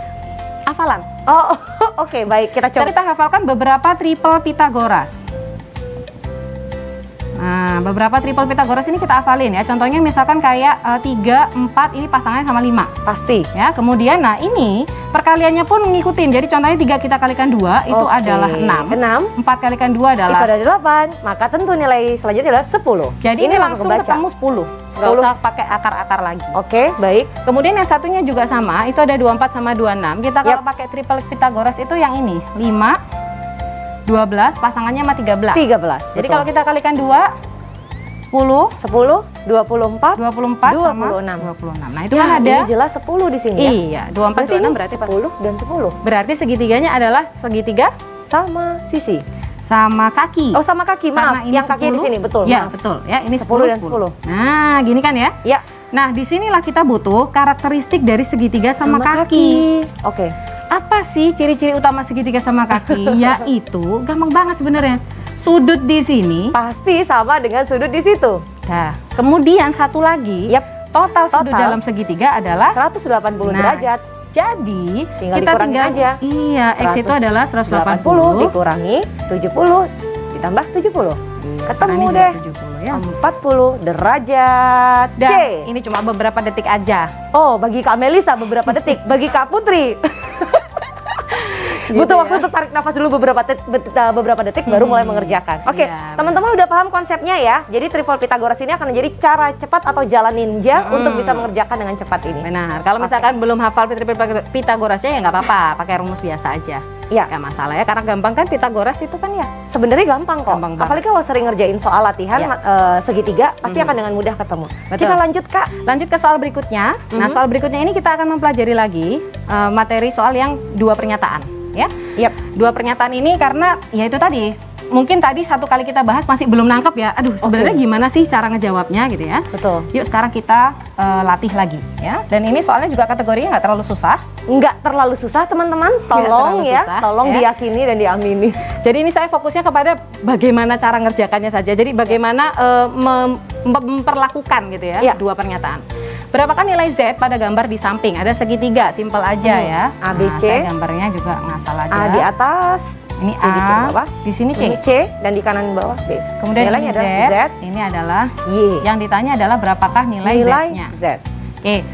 Hafalan. Oh, oke, baik, kita coba. Kita hafalkan beberapa triple Pitagoras. Nah, beberapa triple Pitagoras ini kita hafalin ya. Contohnya misalkan kayak 3, 4 ini pasangannya sama 5. Pasti. Ya, kemudian nah ini perkaliannya pun ngikutin. Jadi contohnya 3 kita kalikan 2 itu adalah 6. 4 kalikan 2 adalah itu adalah 8. Maka tentu nilai selanjutnya adalah 10. Jadi ini langsung ketemu 10. Nggak usah pakai akar-akar lagi. Oke, baik. Kemudian yang satunya juga sama, itu ada 24 sama 26. Kita kalau pakai triple Pitagoras itu yang ini, 5 12 pasangannya sama 13. 13. Jadi kalau kita kalikan 2 10 24 sama 26. Nah, itu kan ada ini jelas 10 di sini ya. Iya, 24 26 berarti 10 dan 10. Berarti segitiganya adalah segitiga sama sisi. Sama kaki. Oh, sama kaki. Maaf, yang kakinya di sini, betul. Ya, maaf. betul. Ya, ini 10 dan 10. Nah, gini kan ya? Ya. Nah, disinilah kita butuh karakteristik dari segitiga sama kaki. Oke. Apa sih ciri-ciri utama segitiga sama kaki? Yaitu gampang banget sebenarnya. Sudut di sini pasti sama dengan sudut di situ. Nah, kemudian satu lagi, total sudut dalam segitiga adalah 180 derajat. Jadi kita tinggal aja. Iya, X itu adalah 180 dikurangi 70 ditambah 70. Ketemu deh 70 ya. 40 derajat. Dan C. Ini cuma beberapa detik aja. Oh, bagi Kak Melisa beberapa detik, bagi Kak Putri butuh waktu untuk tarik nafas dulu beberapa detik baru mulai mengerjakan. Oke, teman-teman udah paham konsepnya ya. Jadi triple Pitagoras ini akan menjadi cara cepat atau jalan ninja untuk bisa mengerjakan dengan cepat ini. Benar. Kalau misalkan belum hafal triple Pitagorasnya ya nggak apa-apa, pakai rumus biasa aja. Iya. Nggak masalah ya, karena gampang kan Pitagoras itu kan ya. Sebenarnya gampang kok. Apalagi kalau sering ngerjain soal latihan segitiga, pasti akan dengan mudah ketemu. Betul. Kita lanjut Kak. Lanjut ke soal berikutnya. Nah, soal berikutnya ini kita akan mempelajari lagi materi soal yang 2 pernyataan. Ya, 2 pernyataan ini karena ya itu tadi mungkin tadi satu kali kita bahas masih belum nangkep ya. Aduh, sebenarnya gimana sih cara ngejawabnya gitu ya. Betul. Yuk sekarang kita latih lagi ya. Dan ini soalnya juga kategorinya nggak terlalu susah. Nggak terlalu susah teman-man. Tolong ya, tolong diyakini dan diamini. Jadi ini saya fokusnya kepada bagaimana cara ngerjakannya saja. Jadi bagaimana memperlakukan gitu ya 2 pernyataan. berapakah nilai Z pada gambar di samping? Ada segitiga, simpel aja ya. A, B, C. Saya gambarnya juga ngasal aja. A di atas, Ini C di A, bawah, di sini C. ini C, dan di kanan bawah B. Kemudian Nilainya ini Z, adalah Z, ini adalah Y. yang ditanya adalah berapakah nilai Z-nya. Z. Oke,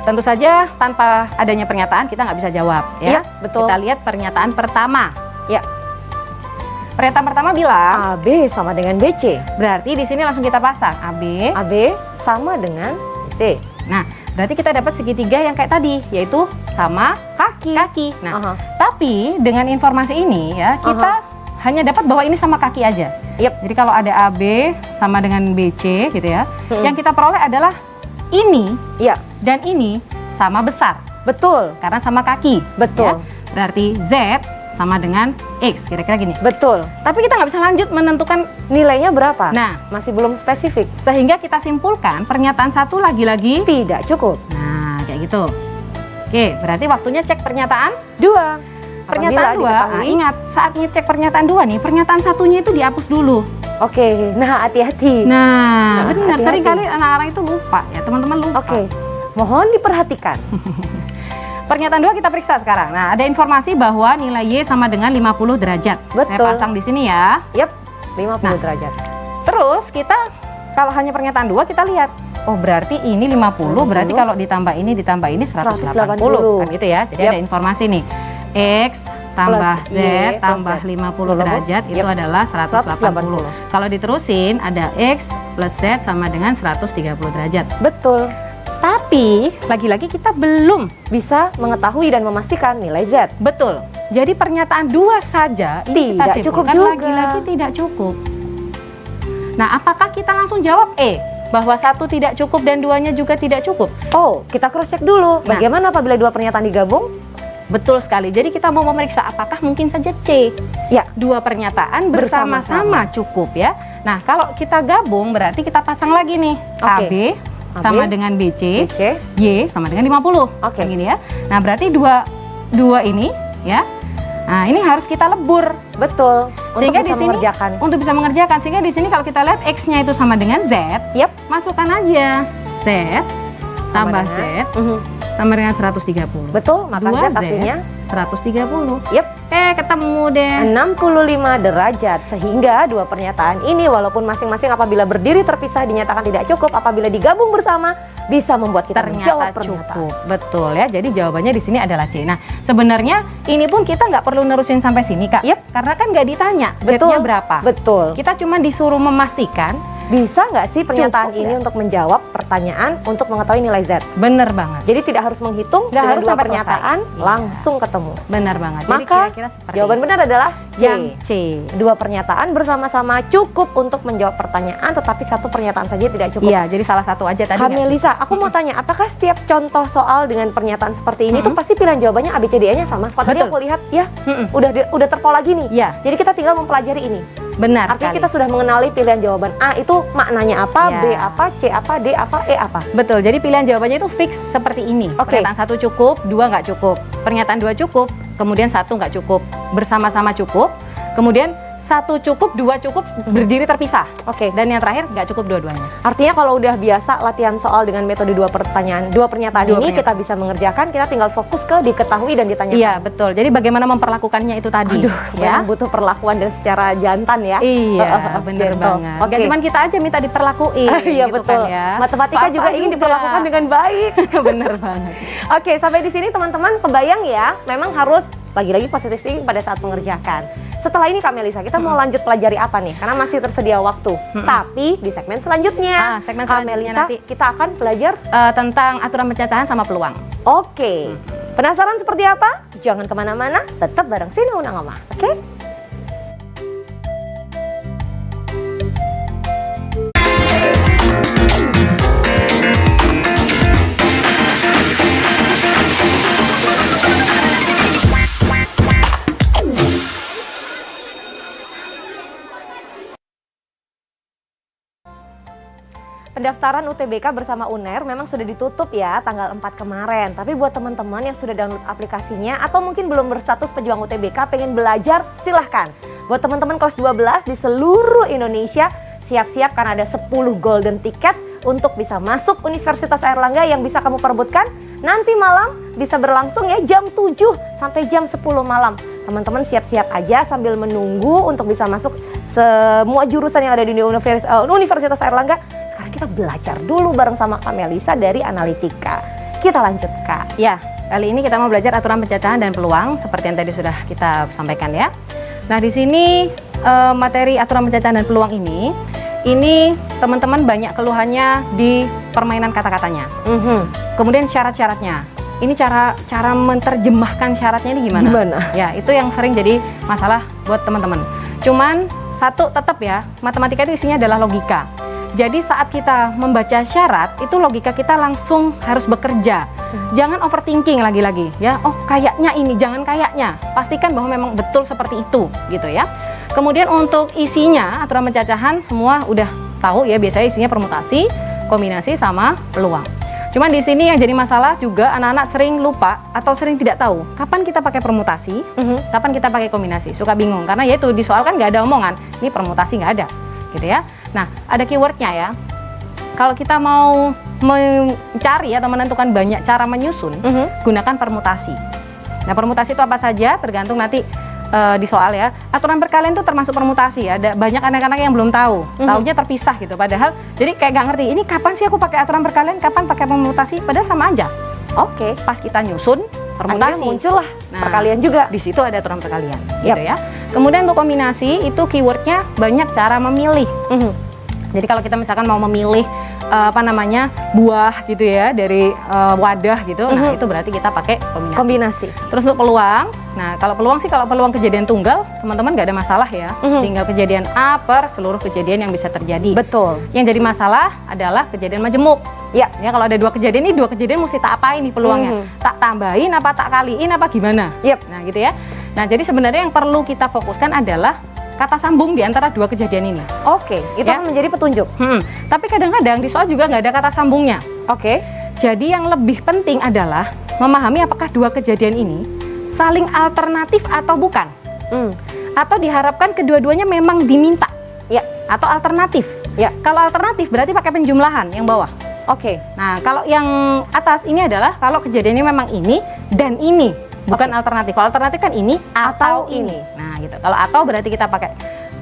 tentu saja tanpa adanya pernyataan kita nggak bisa jawab ya. Iya, betul. Kita lihat pernyataan pertama. Ya, Pernyataan pertama bilang, AB sama dengan BC. berarti di sini langsung kita pasang AB. AB sama dengan BC. Nah, berarti kita dapat segitiga yang kayak tadi, yaitu sama Kaki. kaki. Nah, Aha. tapi dengan informasi ini ya, kita hanya dapat bahwa ini sama kaki aja. Yep. Jadi kalau ada AB sama dengan BC gitu ya, Mm-mm. yang kita peroleh adalah ini Ya, dan ini sama besar betul. karena sama kaki. Betul. Ya. Berarti Z sama dengan X, kira-kira gini. Betul. Tapi kita nggak bisa lanjut menentukan. Nilainya berapa? Nah, Masih belum spesifik. sehingga kita simpulkan pernyataan satu lagi-lagi. Tidak cukup. Nah, kayak gitu. Oke, berarti waktunya cek pernyataan. 2. Pernyataan 2, ingat saat ngecek pernyataan 2 nih, pernyataan satunya itu dihapus dulu. Oke, nah hati-hati. Nah, Nah, benar, hati-hati. sering kali anak-anak itu lupa ya, teman-teman lupa. Oke, mohon diperhatikan. Pernyataan 2 kita periksa sekarang. Nah, ada informasi bahwa nilai Y sama dengan 50 derajat. Saya Betul. pasang di sini ya. Yap, 50 Nah. derajat. Terus kita kalau hanya pernyataan 2 kita lihat, oh berarti ini 50, berarti kalau ditambah ini 180 kan gitu ya. Jadi Yap. ada informasi nih. X tambah Plus Z Y tambah plus Z. 50 derajat itu Yap. adalah 180. 180. Kalau diterusin ada X plus Z sama dengan 130 derajat. Betul. Tapi lagi-lagi kita belum Bisa mengetahui dan memastikan nilai Z. betul. Jadi pernyataan 2 saja ini kita Tidak cukup simpulkan juga. lagi-lagi tidak cukup. Nah, apakah kita langsung jawab bahwa 1 tidak cukup dan 2-nya juga tidak cukup? Oh, kita cross check dulu. Nah. Bagaimana apabila 2 pernyataan digabung? Betul sekali. Jadi kita mau memeriksa apakah mungkin saja C. Ya, 2 pernyataan bersama-sama cukup ya. Nah, kalau kita gabung berarti kita pasang lagi nih. Oke. AB sama dengan BC, BC. Y sama dengan 50. Oke. Yang gini ya. Nah, berarti dua ini ya. Nah, ini harus kita lebur Betul. sehingga Untuk bisa di sini mengerjakan. untuk bisa mengerjakan. Sehingga di sini kalau kita lihat X-nya itu sama dengan Z, Yap. masukkan aja Z tambah Z Mhm. sama dengan 130. Betul, maka Z 2Z artinya 130. yap, Ketemu deh. 65 derajat. Sehingga 2 pernyataan ini walaupun masing-masing apabila berdiri terpisah dinyatakan tidak cukup, apabila digabung bersama bisa membuat kita menjawab Ternyata pernyataan. cukup, betul ya. Jadi jawabannya di sini adalah C. Nah, sebenarnya ini pun kita nggak perlu nerusin sampai sini, Kak. Yep. Karena kan nggak ditanya Betul. Z-nya berapa. Betul. Kita cuma disuruh memastikan. Bisa nggak sih pernyataan Cukup ini nggak? untuk menjawab pertanyaan untuk mengetahui nilai Z? Bener banget, Jadi tidak harus menghitung, Nggak dengan harus 2 sampai pernyataan selesai. Iya. langsung ketemu. bener banget. Jadi Maka kira-kira seperti jawaban itu. benar adalah C. Yang C. 2 pernyataan bersama-sama cukup untuk menjawab pertanyaan, tetapi 1 pernyataan saja tidak cukup. Iya, jadi salah satu aja tadi. nggak Kamelisa, aku mau tanya, apakah setiap contoh soal dengan pernyataan seperti ini tuh pasti pilihan jawabannya A, B, C, D-nya sama? Kalau tadi Betul. aku lihat, ya Mm-mm. udah terpol lagi nih. Iya, Jadi kita tinggal mempelajari ini. benar Artinya sekali. kita sudah mengenali pilihan jawaban A itu maknanya apa, Ya. B apa, C apa, D apa, E apa. Betul, jadi pilihan jawabannya itu fix seperti ini. Oke. Pernyataan 1 cukup, 2 nggak cukup. Pernyataan 2 cukup, kemudian 1 nggak cukup. Bersama-sama cukup, kemudian 1 cukup, 2 cukup, berdiri terpisah. Oke. Dan yang terakhir nggak cukup dua-duanya. Artinya kalau udah biasa latihan soal dengan metode 2 pernyataan Dua ini pernyataan. kita bisa mengerjakan, kita tinggal fokus ke diketahui dan ditanyakan. Iya, betul. Jadi bagaimana memperlakukannya itu tadi. Aduh, ya. memang butuh perlakuan dan secara jantan ya. Iya, bener Gentle. banget. Oke. Nggak cuman kita aja minta diperlakuin. Iya gitu betul. kan ya. Matematika Soal-soal juga ingin diperlakukan dengan baik. Bener banget. Oke, sampai di sini teman-teman kebayang ya, memang harus lagi-lagi positive thinking pada saat mengerjakan. Setelah ini Kak Melisa, kita mau lanjut pelajari apa nih? Karena masih tersedia waktu. Tapi di segmen selanjutnya, Segmen Kak selanjutnya Melisa, nanti kita akan belajar. tentang aturan pencacahan sama peluang. Oke, penasaran seperti apa? Jangan kemana-mana, tetap bareng Sina Unangoma. Oke? Pendaftaran UTBK bersama UNER memang sudah ditutup ya tanggal 4 kemarin. Tapi buat teman-teman yang sudah download aplikasinya atau mungkin belum berstatus pejuang UTBK pengen belajar, silahkan. Buat teman-teman kelas 12 di seluruh Indonesia, siap-siap karena ada 10 golden ticket untuk bisa masuk Universitas Airlangga yang bisa kamu perebutkan nanti malam, bisa berlangsung ya jam 7 sampai jam 10 malam. Teman-teman siap-siap aja sambil menunggu untuk bisa masuk semua jurusan yang ada di Universitas Airlangga. Sekarang kita belajar dulu bareng sama Kak Melisa dari Analitika. Kita lanjut, Kak. Ya, kali ini kita mau belajar aturan pencacahan dan peluang seperti yang tadi sudah kita sampaikan ya. Nah, di sini materi aturan pencacahan dan peluang ini teman-teman banyak keluhannya di permainan kata-katanya. Kemudian syarat-syaratnya. Ini cara menerjemahkan syaratnya ini gimana? Ya, itu yang sering jadi masalah buat teman-teman. Cuman satu tetap ya, matematika itu isinya adalah logika. Jadi saat kita membaca syarat, itu logika kita langsung harus bekerja. Jangan overthinking lagi-lagi ya. Oh, kayaknya ini, jangan kayaknya. Pastikan bahwa memang betul seperti itu gitu ya. Kemudian untuk isinya, aturan pencacahan semua udah tahu ya, biasanya isinya permutasi, kombinasi sama peluang. Cuman di sini yang jadi masalah juga anak-anak sering lupa atau sering tidak tahu kapan kita pakai permutasi, kapan kita pakai kombinasi. Suka bingung karena ya itu di soal kan nggak ada omongan, ini permutasi nggak ada gitu ya. Nah, ada keywordnya ya. Kalau kita mau mencari atau menentukan banyak cara menyusun, gunakan permutasi. Nah, permutasi itu apa saja tergantung nanti di soal ya. Aturan perkalian itu termasuk permutasi ya. Ada banyak anak-anak yang belum tahu, taunya terpisah gitu. Padahal jadi kayak nggak ngerti. Ini kapan sih aku pakai aturan perkalian, kapan pakai permutasi? Padahal sama aja. Oke. Pas kita nyusun permutasi, muncullah perkalian juga. Di situ ada aturan perkalian, gitu ya. Kemudian untuk kombinasi itu keywordnya banyak cara memilih. Jadi kalau kita misalkan mau memilih buah gitu ya dari wadah gitu, nah itu berarti kita pakai kombinasi. Terus untuk peluang, nah kalau peluang kejadian tunggal, teman-teman nggak ada masalah ya, tinggal kejadian A per seluruh kejadian yang bisa terjadi. Betul. Yang jadi masalah adalah kejadian majemuk. Ya kalau ada dua kejadian mesti tak apain nih peluangnya, tak tambahin apa tak kaliin apa gimana? Nah gitu ya. Nah jadi sebenarnya yang perlu kita fokuskan adalah kata sambung di antara dua kejadian ini. Oke, itu kan menjadi petunjuk. Tapi kadang-kadang di soal juga nggak ada kata sambungnya. Oke. Jadi yang lebih penting adalah memahami apakah dua kejadian ini saling alternatif atau bukan. Atau diharapkan kedua-duanya memang diminta. Ya. Atau alternatif. Ya. Kalau alternatif berarti pakai penjumlahan yang bawah. Oke. Nah kalau yang atas ini adalah kalau kejadiannya memang ini dan ini. Bukan alternatif. Kalau alternatif kan ini atau ini. Nah, gitu. Kalau atau berarti kita pakai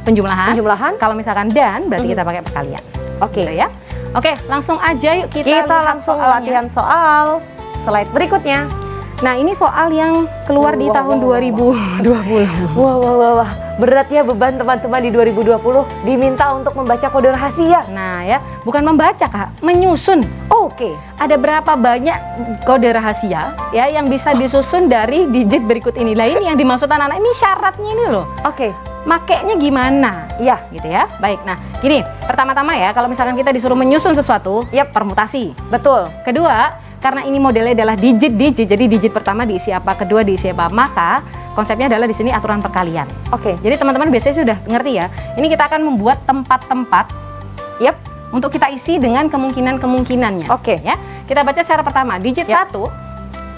penjumlahan. Kalau misalkan dan berarti kita pakai perkalian. Oke. Gitu ya. Oke, langsung aja yuk kita langsung latihan soal slide berikutnya. Nah, ini soal yang keluar di tahun 2020. Wah. Berat ya beban teman-teman di 2020 diminta untuk membaca kode rahasia. Nah ya, bukan membaca Kak, menyusun. Oke. Ada berapa banyak kode rahasia ya yang bisa disusun dari digit berikut ini. Lah ini yang dimaksud anak-anak, ini syaratnya ini loh. Oke. Makainya gimana? Iya, gitu ya. Baik. Nah, gini, pertama-tama ya kalau misalkan kita disuruh menyusun sesuatu, permutasi. Betul. Kedua, karena ini modelnya adalah digit-digit, jadi digit pertama diisi apa, kedua diisi apa, maka konsepnya adalah di sini aturan perkalian. Oke. Jadi teman-teman biasanya sudah ngerti ya. Ini kita akan membuat tempat-tempat, untuk kita isi dengan kemungkinan-kemungkinannya. Oke. Ya. Kita baca secara pertama. Digit 1,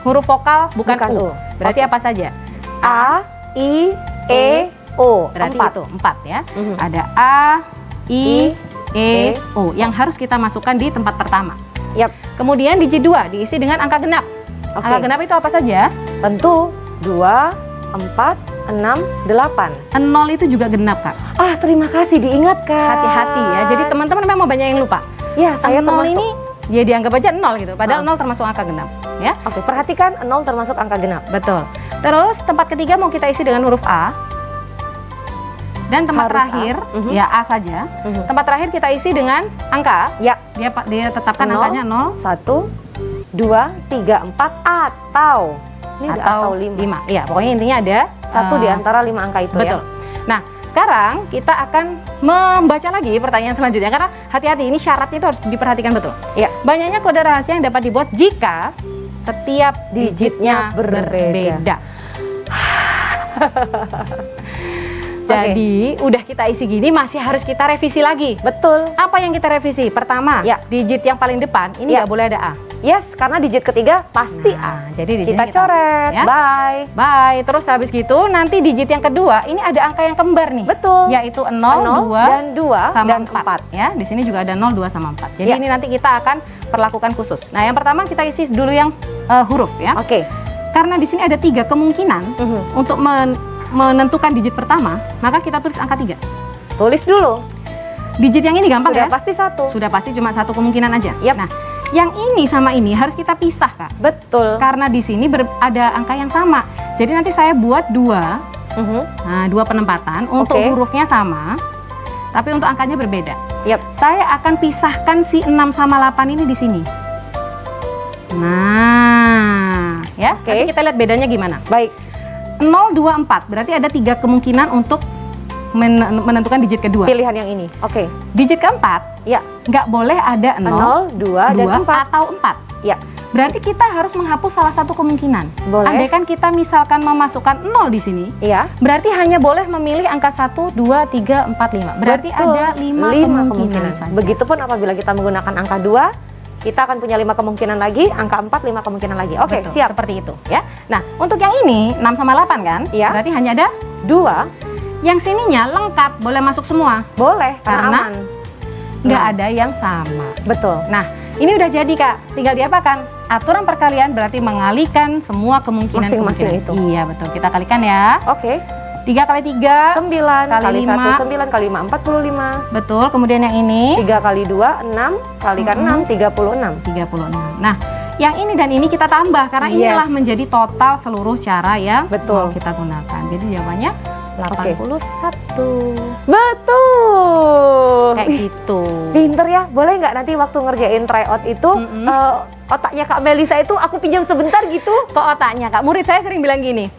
huruf vokal bukan U. Berarti apa saja? A, I, E, O. Berarti itu 4 ya. Ada A, I, E, O yang harus kita masukkan di tempat pertama. Kemudian digit 2 diisi dengan angka genap. Angka genap itu apa saja? Tentu 2, 4, 6, 8. 0 itu juga genap Kak. Terima kasih diingatkan. Hati-hati ya. Jadi teman-teman memang banyak yang lupa. Ya, saya 0 ini ya dianggap aja 0 gitu. Padahal 0 termasuk angka genap ya. Oke, perhatikan 0 termasuk angka genap. Betul. Terus tempat ketiga mau kita isi dengan huruf A. Dan tempat terakhir ya A saja. Tempat terakhir kita isi dengan angka. Ya. Dia tetapkan angkanya 0, 1, 2, 3, 4 atau ini atau 5. Iya, pokoknya intinya ada 1 di antara 5 angka itu. Betul. Nah, sekarang kita akan membaca lagi pertanyaan selanjutnya karena hati-hati ini syaratnya itu harus diperhatikan betul. Iya. Banyaknya kode rahasia yang dapat dibuat jika setiap digitnya berbeda. Jadi udah kita isi gini masih harus kita revisi lagi. Betul. Apa yang kita revisi? Pertama, digit yang paling depan ini nggak boleh ada A. Yes, karena digit ketiga pasti A. Jadi di sini Kita coret. ya. Bye. Bye. Terus habis gitu nanti digit yang kedua ini ada angka yang kembar nih. Betul. Yaitu 0, 0 2 dan 2 sama dan 4. Ya, di sini juga ada 0, 2 sama 4. Jadi Ya. ini nanti kita akan perlakukan khusus. Nah, yang pertama kita isi dulu yang huruf ya. Oke. Karena di sini ada 3 kemungkinan untuk menentukan digit pertama, maka kita tulis angka 3. Tulis dulu. Digit yang ini gampang Sudah ya? pasti 1. Sudah pasti cuma satu kemungkinan aja. Yap. Nah, yang ini sama ini harus kita pisah, Kak. Betul. Karena di sini ada angka yang sama. Jadi nanti saya buat 2, nah 2 penempatan untuk Oke. hurufnya sama, tapi untuk angkanya berbeda. Yap. Saya akan pisahkan si 6 sama 8 ini di sini. Nah, ya. Oke. Nanti kita lihat bedanya gimana. Baik. 0, 2, 4. Berarti ada 3 kemungkinan untuk menentukan digit kedua. Pilihan yang ini. Oke. Digit keempat, Ya. nggak boleh ada 0, 2 dan 4. atau 4. Ya. Berarti kita harus menghapus salah satu kemungkinan. Boleh. Andaikan kita misalkan memasukkan 0 di sini, Iya. berarti hanya boleh memilih angka 1, 2, 3, 4, 5. Berarti Betul. ada 5 kemungkinan saja. Begitupun apabila kita menggunakan angka 2, kita akan punya 5 kemungkinan lagi, angka 4 5 kemungkinan lagi. Oke, Betul, siap. seperti itu ya. Nah, untuk yang ini 6 sama 8 kan? Iya. Berarti hanya ada 2 yang sininya lengkap, boleh masuk semua. boleh karena Karena aman. Nggak Nah. ada yang sama. Betul. Nah, ini udah jadi, Kak. Tinggal diapakan? Aturan perkalian berarti mengalihkan semua kemungkinan. Masing-masing itu. Iya, betul. Kita kalikan ya. Oke. 3 kali 3. 9 Kali kali 5. 1 9 kali 5 45. Betul. Kemudian yang ini 3 kali 2 6 kalikan 6 36. 36. Nah, yang ini dan ini kita tambah karena Yes. inilah menjadi total seluruh cara yang Betul. mau kita gunakan. Jadi jawabannya 81. Betul. Kayak Wih, gitu. pinter ya. Boleh nggak nanti waktu ngerjain tryout itu otaknya Kak Melisa itu aku pinjam sebentar gitu? Kok otaknya, Kak? Murid saya sering bilang gini,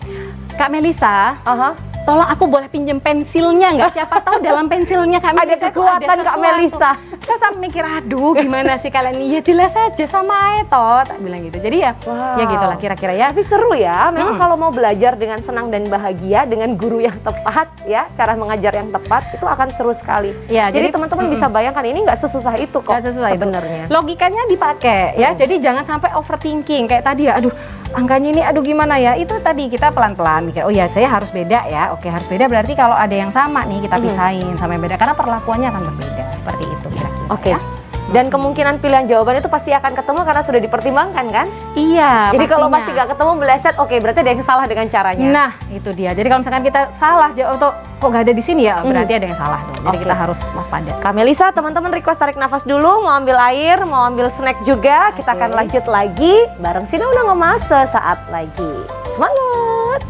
Kak Melisa, Aha. tolong aku boleh pinjam pensilnya nggak? Siapa tahu dalam pensilnya Kak Ada Melisa itu kekuatan Kak sesuatu. Melisa. Saya sampai mikir, aduh gimana sih kalian? Iya jelas aja sama Eto, tak bilang gitu. Jadi ya, Wow. ya gitulah kira-kira ya. Tapi seru ya, memang kalau mau belajar dengan senang dan bahagia dengan guru yang tepat ya, cara mengajar yang tepat itu akan seru sekali. Ya, jadi jadi- teman-teman bisa bayangkan ini nggak sesusah itu kok. Nggak sesuai itu. sebenarnya. Logikanya dipakai ya. Jadi jangan sampai overthinking kayak tadi ya. Aduh, angkanya ini aduh gimana ya? Itu tadi kita pelan-pelan mikir, oh ya saya harus beda ya. Oke, harus beda berarti kalau ada yang sama nih kita pisahin sama yang beda karena perlakuannya akan berbeda. Seperti itu kira-kira. Oke. Ya. Dan kemungkinan pilihan jawaban itu pasti akan ketemu karena sudah dipertimbangkan kan? Iya, Jadi kalau pastinya. masih nggak ketemu meleset, oke berarti ada yang salah dengan caranya. Nah, itu dia. Jadi kalau misalkan kita salah jawab atau kok nggak ada di sini ya, berarti ada yang salah tuh. Jadi Oke. kita harus waspada. Kak Melisa, teman-teman request tarik nafas dulu, mau ambil air, mau ambil snack juga. Kita akan Oke. lanjut lagi bareng Sina Udah Ngemas sesaat lagi. Semangat!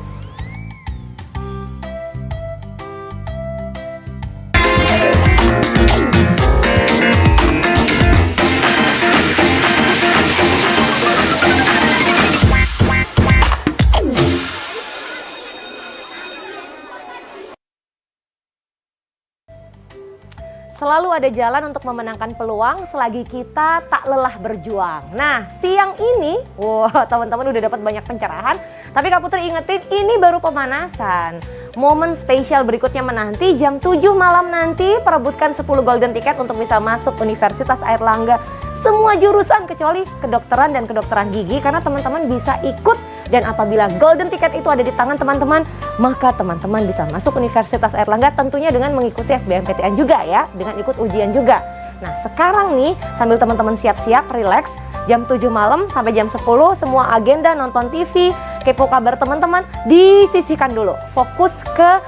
Selalu ada jalan untuk memenangkan peluang selagi kita tak lelah berjuang. Nah, siang ini, wah teman-teman udah dapat banyak pencerahan. Tapi Kak Putri ingetin, ini baru pemanasan. Momen spesial berikutnya menanti jam 7 malam nanti perebutkan 10 golden ticket untuk bisa masuk Universitas Airlangga. Semua jurusan kecuali kedokteran dan kedokteran gigi karena teman-teman bisa ikut. Dan apabila golden ticket itu ada di tangan teman-teman, maka teman-teman bisa masuk Universitas Airlangga tentunya dengan mengikuti SBMPTN juga ya, dengan ikut ujian juga. Nah sekarang nih sambil teman-teman siap-siap, relax, jam 7 malam sampai jam 10 semua agenda nonton TV, kepo kabar teman-teman disisihkan dulu. Fokus ke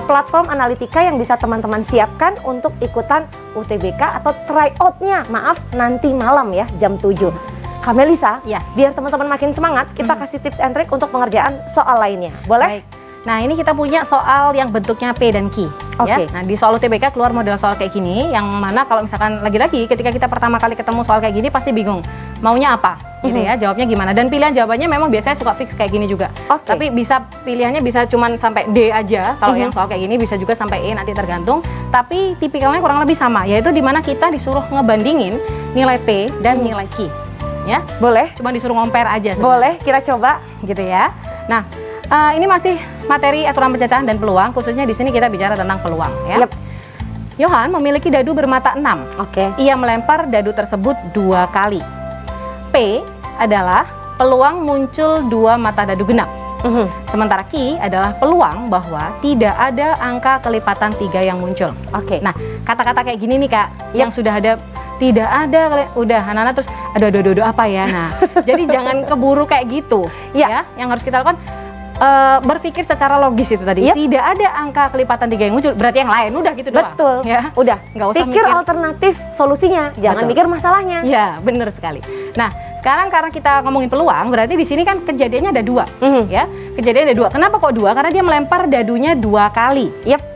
platform analitika yang bisa teman-teman siapkan untuk ikutan UTBK atau tryout-nya, maaf nanti malam ya jam 7. Kak Melisa, Ya. biar teman-teman makin semangat, kita kasih tips and trick untuk pengerjaan soal lainnya. Boleh? Baik. Nah, ini kita punya soal yang bentuknya P dan Q. Ya. Oke. Nah, di soal UTBK keluar model soal kayak gini, yang mana kalau misalkan lagi-lagi ketika kita pertama kali ketemu soal kayak gini pasti bingung. Maunya apa? Gitu ya, jawabnya gimana. Dan pilihan jawabannya memang biasanya suka fix kayak gini juga. Oke. Tapi bisa pilihannya bisa cuman sampai D aja. Kalau yang soal kayak gini bisa juga sampai E, nanti tergantung. Tapi tipikalnya kurang lebih sama, yaitu dimana kita disuruh ngebandingin nilai P dan nilai Q. Ya, Boleh? cuma disuruh compare aja sebenarnya. Boleh, kita coba. Gitu ya. Nah, ini masih materi aturan pencacahan dan peluang, khususnya di sini kita bicara tentang peluang ya. Yep. Yohan memiliki dadu bermata 6. Oke. Ia melempar dadu tersebut 2 kali. P adalah peluang muncul 2 mata dadu genap. Sementara Q adalah peluang bahwa tidak ada angka kelipatan 3 yang muncul. Oke. Nah, kata-kata kayak gini nih Kak, yang sudah ada tidak ada, udah anak-anak terus aduh apa ya. Nah, jadi jangan keburu kayak gitu. Ya, yang harus kita lakukan berpikir secara logis itu tadi. Tidak ada angka kelipatan 3 yang muncul, berarti yang lain udah gitu doang. Betul. Ya. Udah, nggak usah pikir alternatif solusinya, jangan mikir masalahnya. Ya, bener sekali. Nah, sekarang karena kita ngomongin peluang, berarti di sini kan kejadiannya ada 2, ya. Kejadian ada 2. Kenapa kok 2? Karena dia melempar dadunya 2 kali.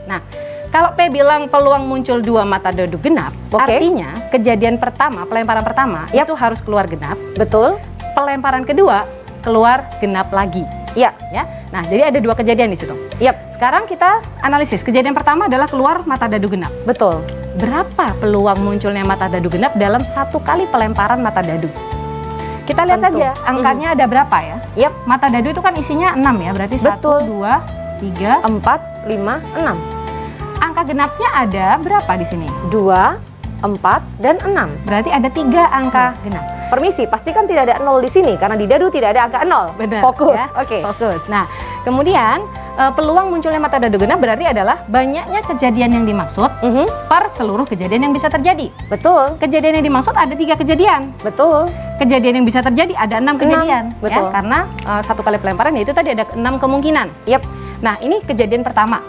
Nah, kalau P bilang peluang muncul 2 mata dadu genap, artinya kejadian pertama, pelemparan pertama itu harus keluar genap. Betul. Pelemparan kedua keluar genap lagi. Ya. Nah, jadi ada 2 kejadian di situ. Sekarang kita analisis. Kejadian pertama adalah keluar mata dadu genap. Betul. Berapa peluang munculnya mata dadu genap dalam 1 kali pelemparan mata dadu? Kita lihat saja angkanya ada berapa ya. Mata dadu itu kan isinya 6 ya, berarti 1, 2, 3, 4, 5, 6. Angka genapnya ada berapa di sini? 2, 4, dan 6. Berarti ada 3 angka genap. Permisi, pastikan tidak ada 0 di sini karena di dadu tidak ada angka 0. Benar. Fokus. Ya? Oke. Fokus. Nah, kemudian peluang munculnya mata dadu genap berarti adalah banyaknya kejadian yang dimaksud per seluruh kejadian yang bisa terjadi. Betul. Kejadian yang dimaksud ada 3 kejadian. Betul. Kejadian yang bisa terjadi ada 6 kejadian. Betul. Ya, karena 1 kali pelemparan itu tadi ada 6 kemungkinan. Nah, ini kejadian pertama.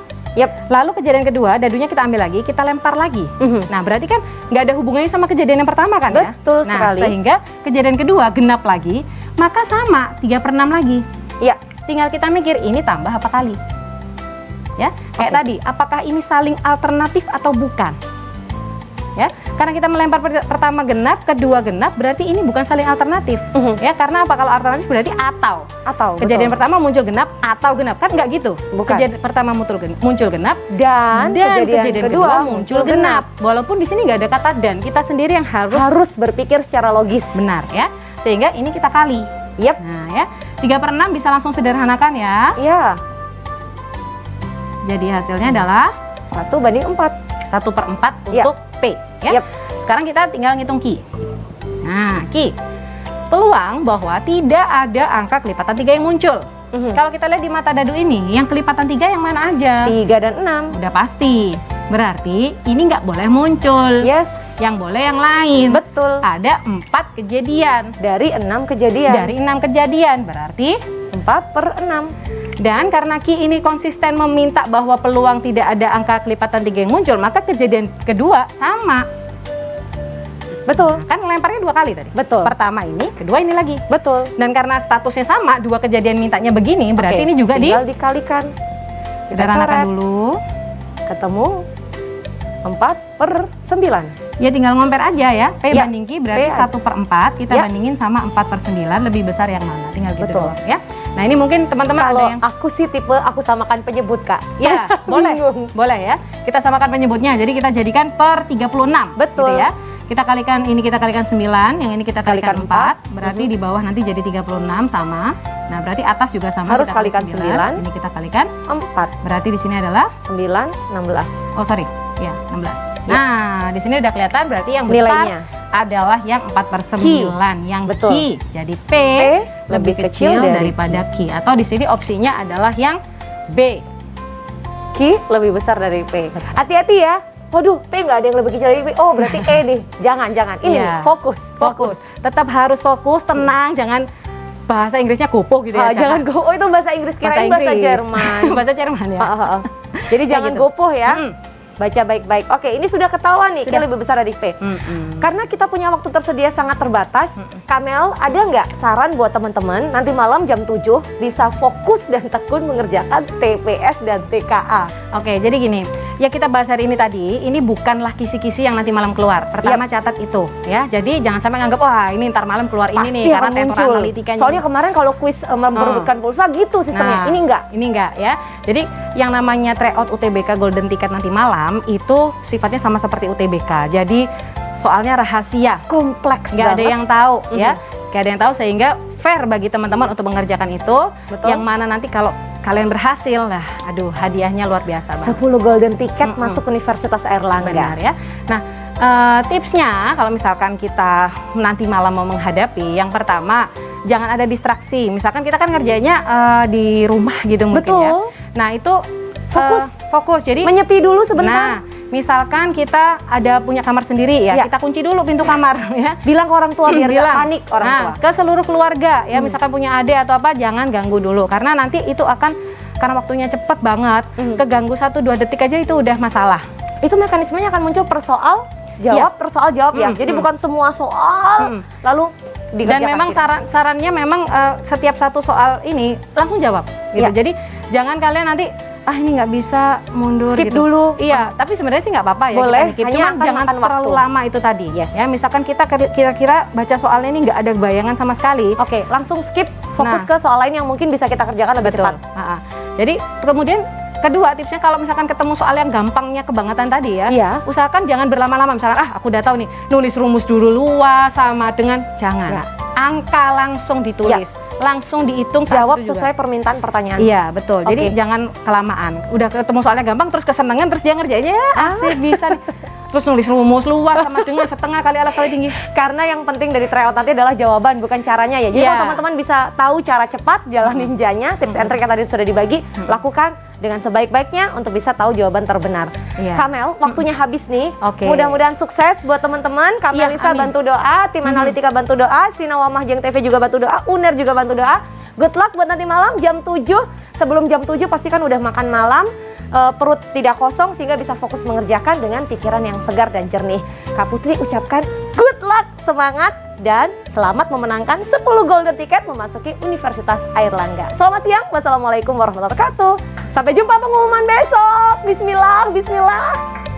Lalu kejadian kedua, dadunya kita ambil lagi, kita lempar lagi. Nah, berarti kan nggak ada hubungannya sama kejadian yang pertama kan ya? Betul sekali. Sehingga kejadian kedua genap lagi, maka sama 3/6 lagi. Tinggal kita mikir ini tambah apa kali? Ya, kayak tadi, apakah ini saling alternatif atau bukan? Ya, karena kita melempar pertama genap, kedua genap, berarti ini bukan saling alternatif. Ya, karena apa? Kalau alternatif berarti atau. Kejadian pertama muncul genap atau genap, kan nggak gitu. Bukan. Kejadian pertama muncul genap dan kejadian kedua muncul genap. Walaupun di sini nggak ada kata dan, kita sendiri yang harus berpikir secara logis. Benar ya. Sehingga ini kita kali. Nah ya, 3/6 bisa langsung sederhanakan ya. Jadi hasilnya adalah 1/4. 1/4 untuk P ya. Sekarang kita tinggal ngitung Q. Nah, Q, peluang bahwa tidak ada angka kelipatan 3 yang muncul. Kalau kita lihat di mata dadu ini, yang kelipatan 3 yang mana aja? 3 dan 6. Udah pasti. Berarti ini nggak boleh muncul. Yang boleh yang lain. Betul. Ada 4 kejadian. Dari 6 kejadian. Dari 6 kejadian. Berarti 4/6. Dan karena Ki ini konsisten meminta bahwa peluang tidak ada angka kelipatan 3 yang muncul, maka kejadian kedua sama. Betul. Kan lemparnya 2 kali tadi. Betul. Pertama ini, kedua ini lagi. Betul. Dan karena statusnya sama, 2 kejadian mintanya begini, berarti ini juga tinggal dikalikan. Sederhanakan dulu. Ketemu 4/9. Ya tinggal ngomper aja ya. P banding Q berarti 1/4. Kita Ya. bandingin sama 4/9, lebih besar yang mana? Tinggal gitu Betul. doang ya. Nah ini mungkin teman-teman ada Kalau yang aku sih tipe aku samakan penyebut, Kak. ya boleh, Bingung. boleh ya. Kita samakan penyebutnya. Jadi kita jadikan per 36. Betul. Gitu ya. Kita kalikan ini, kita kalikan 9, yang ini kita kalikan Kalikan 4. Berarti di bawah nanti jadi 36 sama. Nah berarti atas juga sama. Harus kita kali kalikan 9. Ini kita kalikan 4. Berarti di sini adalah 9, 16. oh sorry, ya 16. Nah di sini udah kelihatan berarti yang besar Nilainya adalah yang 4/9, yang Betul. Q. Jadi P lebih kecil daripada Q. Atau di sini opsinya adalah yang B. Q lebih besar dari P. Hati-hati ya. Waduh, P nggak ada yang lebih kecil dari P. Oh, berarti E deh. Jangan. Ini Iya. nih, fokus. Tetap harus fokus, tenang, jangan bahasa Inggrisnya gopoh gitu ya. Jangan gopoh. Oh, itu bahasa Inggris, kirain bahasa Jerman. Bahasa Jerman ya. Jadi jangan gitu. gopoh ya. Baca baik-baik. Oke, ini sudah ketahuan nih, Q lebih besar dari P. Karena kita punya waktu tersedia sangat terbatas, Kamel, ada nggak saran buat teman-teman nanti malam jam 7 bisa fokus dan tekun mengerjakan TPS dan TKA? Oke, jadi gini, ya kita bahas hari ini tadi, ini bukanlah kisi-kisi yang nanti malam keluar. Pertama catat itu ya. Jadi jangan sampai nganggap wah ini ntar malam keluar Pasti ini nih karena akan temporal muncul. analitikanya. Soalnya kemarin kalau kuis memperebutkan pulsa gitu sistemnya. Nah, Ini enggak. Ini enggak ya. Jadi yang namanya tryout UTBK Golden Ticket nanti malam itu sifatnya sama seperti UTBK. Jadi soalnya rahasia. Kompleks Nggak ada banget. yang tahu ya. Nggak ada yang tahu sehingga fair bagi teman-teman untuk mengerjakan itu. Betul. Yang mana nanti kalau kalian berhasil, lah aduh hadiahnya luar biasa banget. 10 golden ticket masuk Universitas Airlangga. Benar ya. Nah, Tipsnya kalau misalkan kita nanti malam mau menghadapi, yang pertama jangan ada distraksi. Misalkan kita kan ngerjainnya di rumah gitu mungkin ya. Betul. Nah itu fokus. Jadi Menyepi dulu sebentar. Nah, misalkan kita ada punya kamar sendiri ya, kita kunci dulu pintu kamar ya. Bilang ke orang tua biar nggak panik orang tua. Ke seluruh keluarga ya, misalkan punya adik atau apa, jangan ganggu dulu karena nanti itu akan, karena waktunya cepet banget, keganggu 1-2 detik aja itu udah masalah. Itu mekanismenya akan muncul per soal jawab, per soal jawab ya. Jadi bukan semua soal lalu dikerjakan. Dan memang sarannya memang setiap satu soal ini langsung jawab gitu. Jadi jangan kalian nanti ini nggak bisa mundur skip gitu. dulu. Iya, tapi sebenarnya sih nggak apa-apa ya. Boleh, kita skip. hanya Cuman akan jangan makan terlalu waktu. lama itu tadi. Yes. Ya, misalkan kita kira-kira baca soal ini nggak ada bayangan sama sekali. Oke, langsung skip, fokus ke soal lain yang mungkin bisa kita kerjakan lebih cepat. Jadi kemudian kedua tipsnya, kalau misalkan ketemu soal yang gampangnya kebangetan tadi ya, usahakan jangan berlama-lama. Misalkan aku udah tahu nih, nulis rumus dulu luas sama dengan, jangan. Angka langsung ditulis, langsung dihitung. Jawab sesuai permintaan pertanyaan. Iya betul. Jadi jangan kelamaan. Udah ketemu soalnya gampang, terus kesenangan, terus dia ngerjainnya asik bisa nih. Terus nulis rumus luas sama dengan setengah kali alas kali tinggi. Karena yang penting dari tryout nanti adalah jawaban, bukan caranya ya. Jadi kalau teman-teman bisa tahu cara cepat jalan ninjanya, tips and trick yang tadi sudah dibagi, lakukan dengan sebaik-baiknya untuk bisa tahu jawaban terbenar. Kamel, waktunya habis nih. Mudah-mudahan sukses buat teman-teman. Kamelisa bantu doa, tim analitika bantu doa, Sinawa Mahjeng TV juga bantu doa, Uner juga bantu doa. Good luck buat nanti malam jam 7. Sebelum jam 7 pastikan udah makan malam. Perut tidak kosong sehingga bisa fokus mengerjakan dengan pikiran yang segar dan jernih. Kak Putri ucapkan good luck, semangat, dan selamat memenangkan 10 golden ticket memasuki Universitas Airlangga. Selamat siang, wassalamualaikum warahmatullahi wabarakatuh. Sampai jumpa pengumuman besok. Bismillah, bismillah.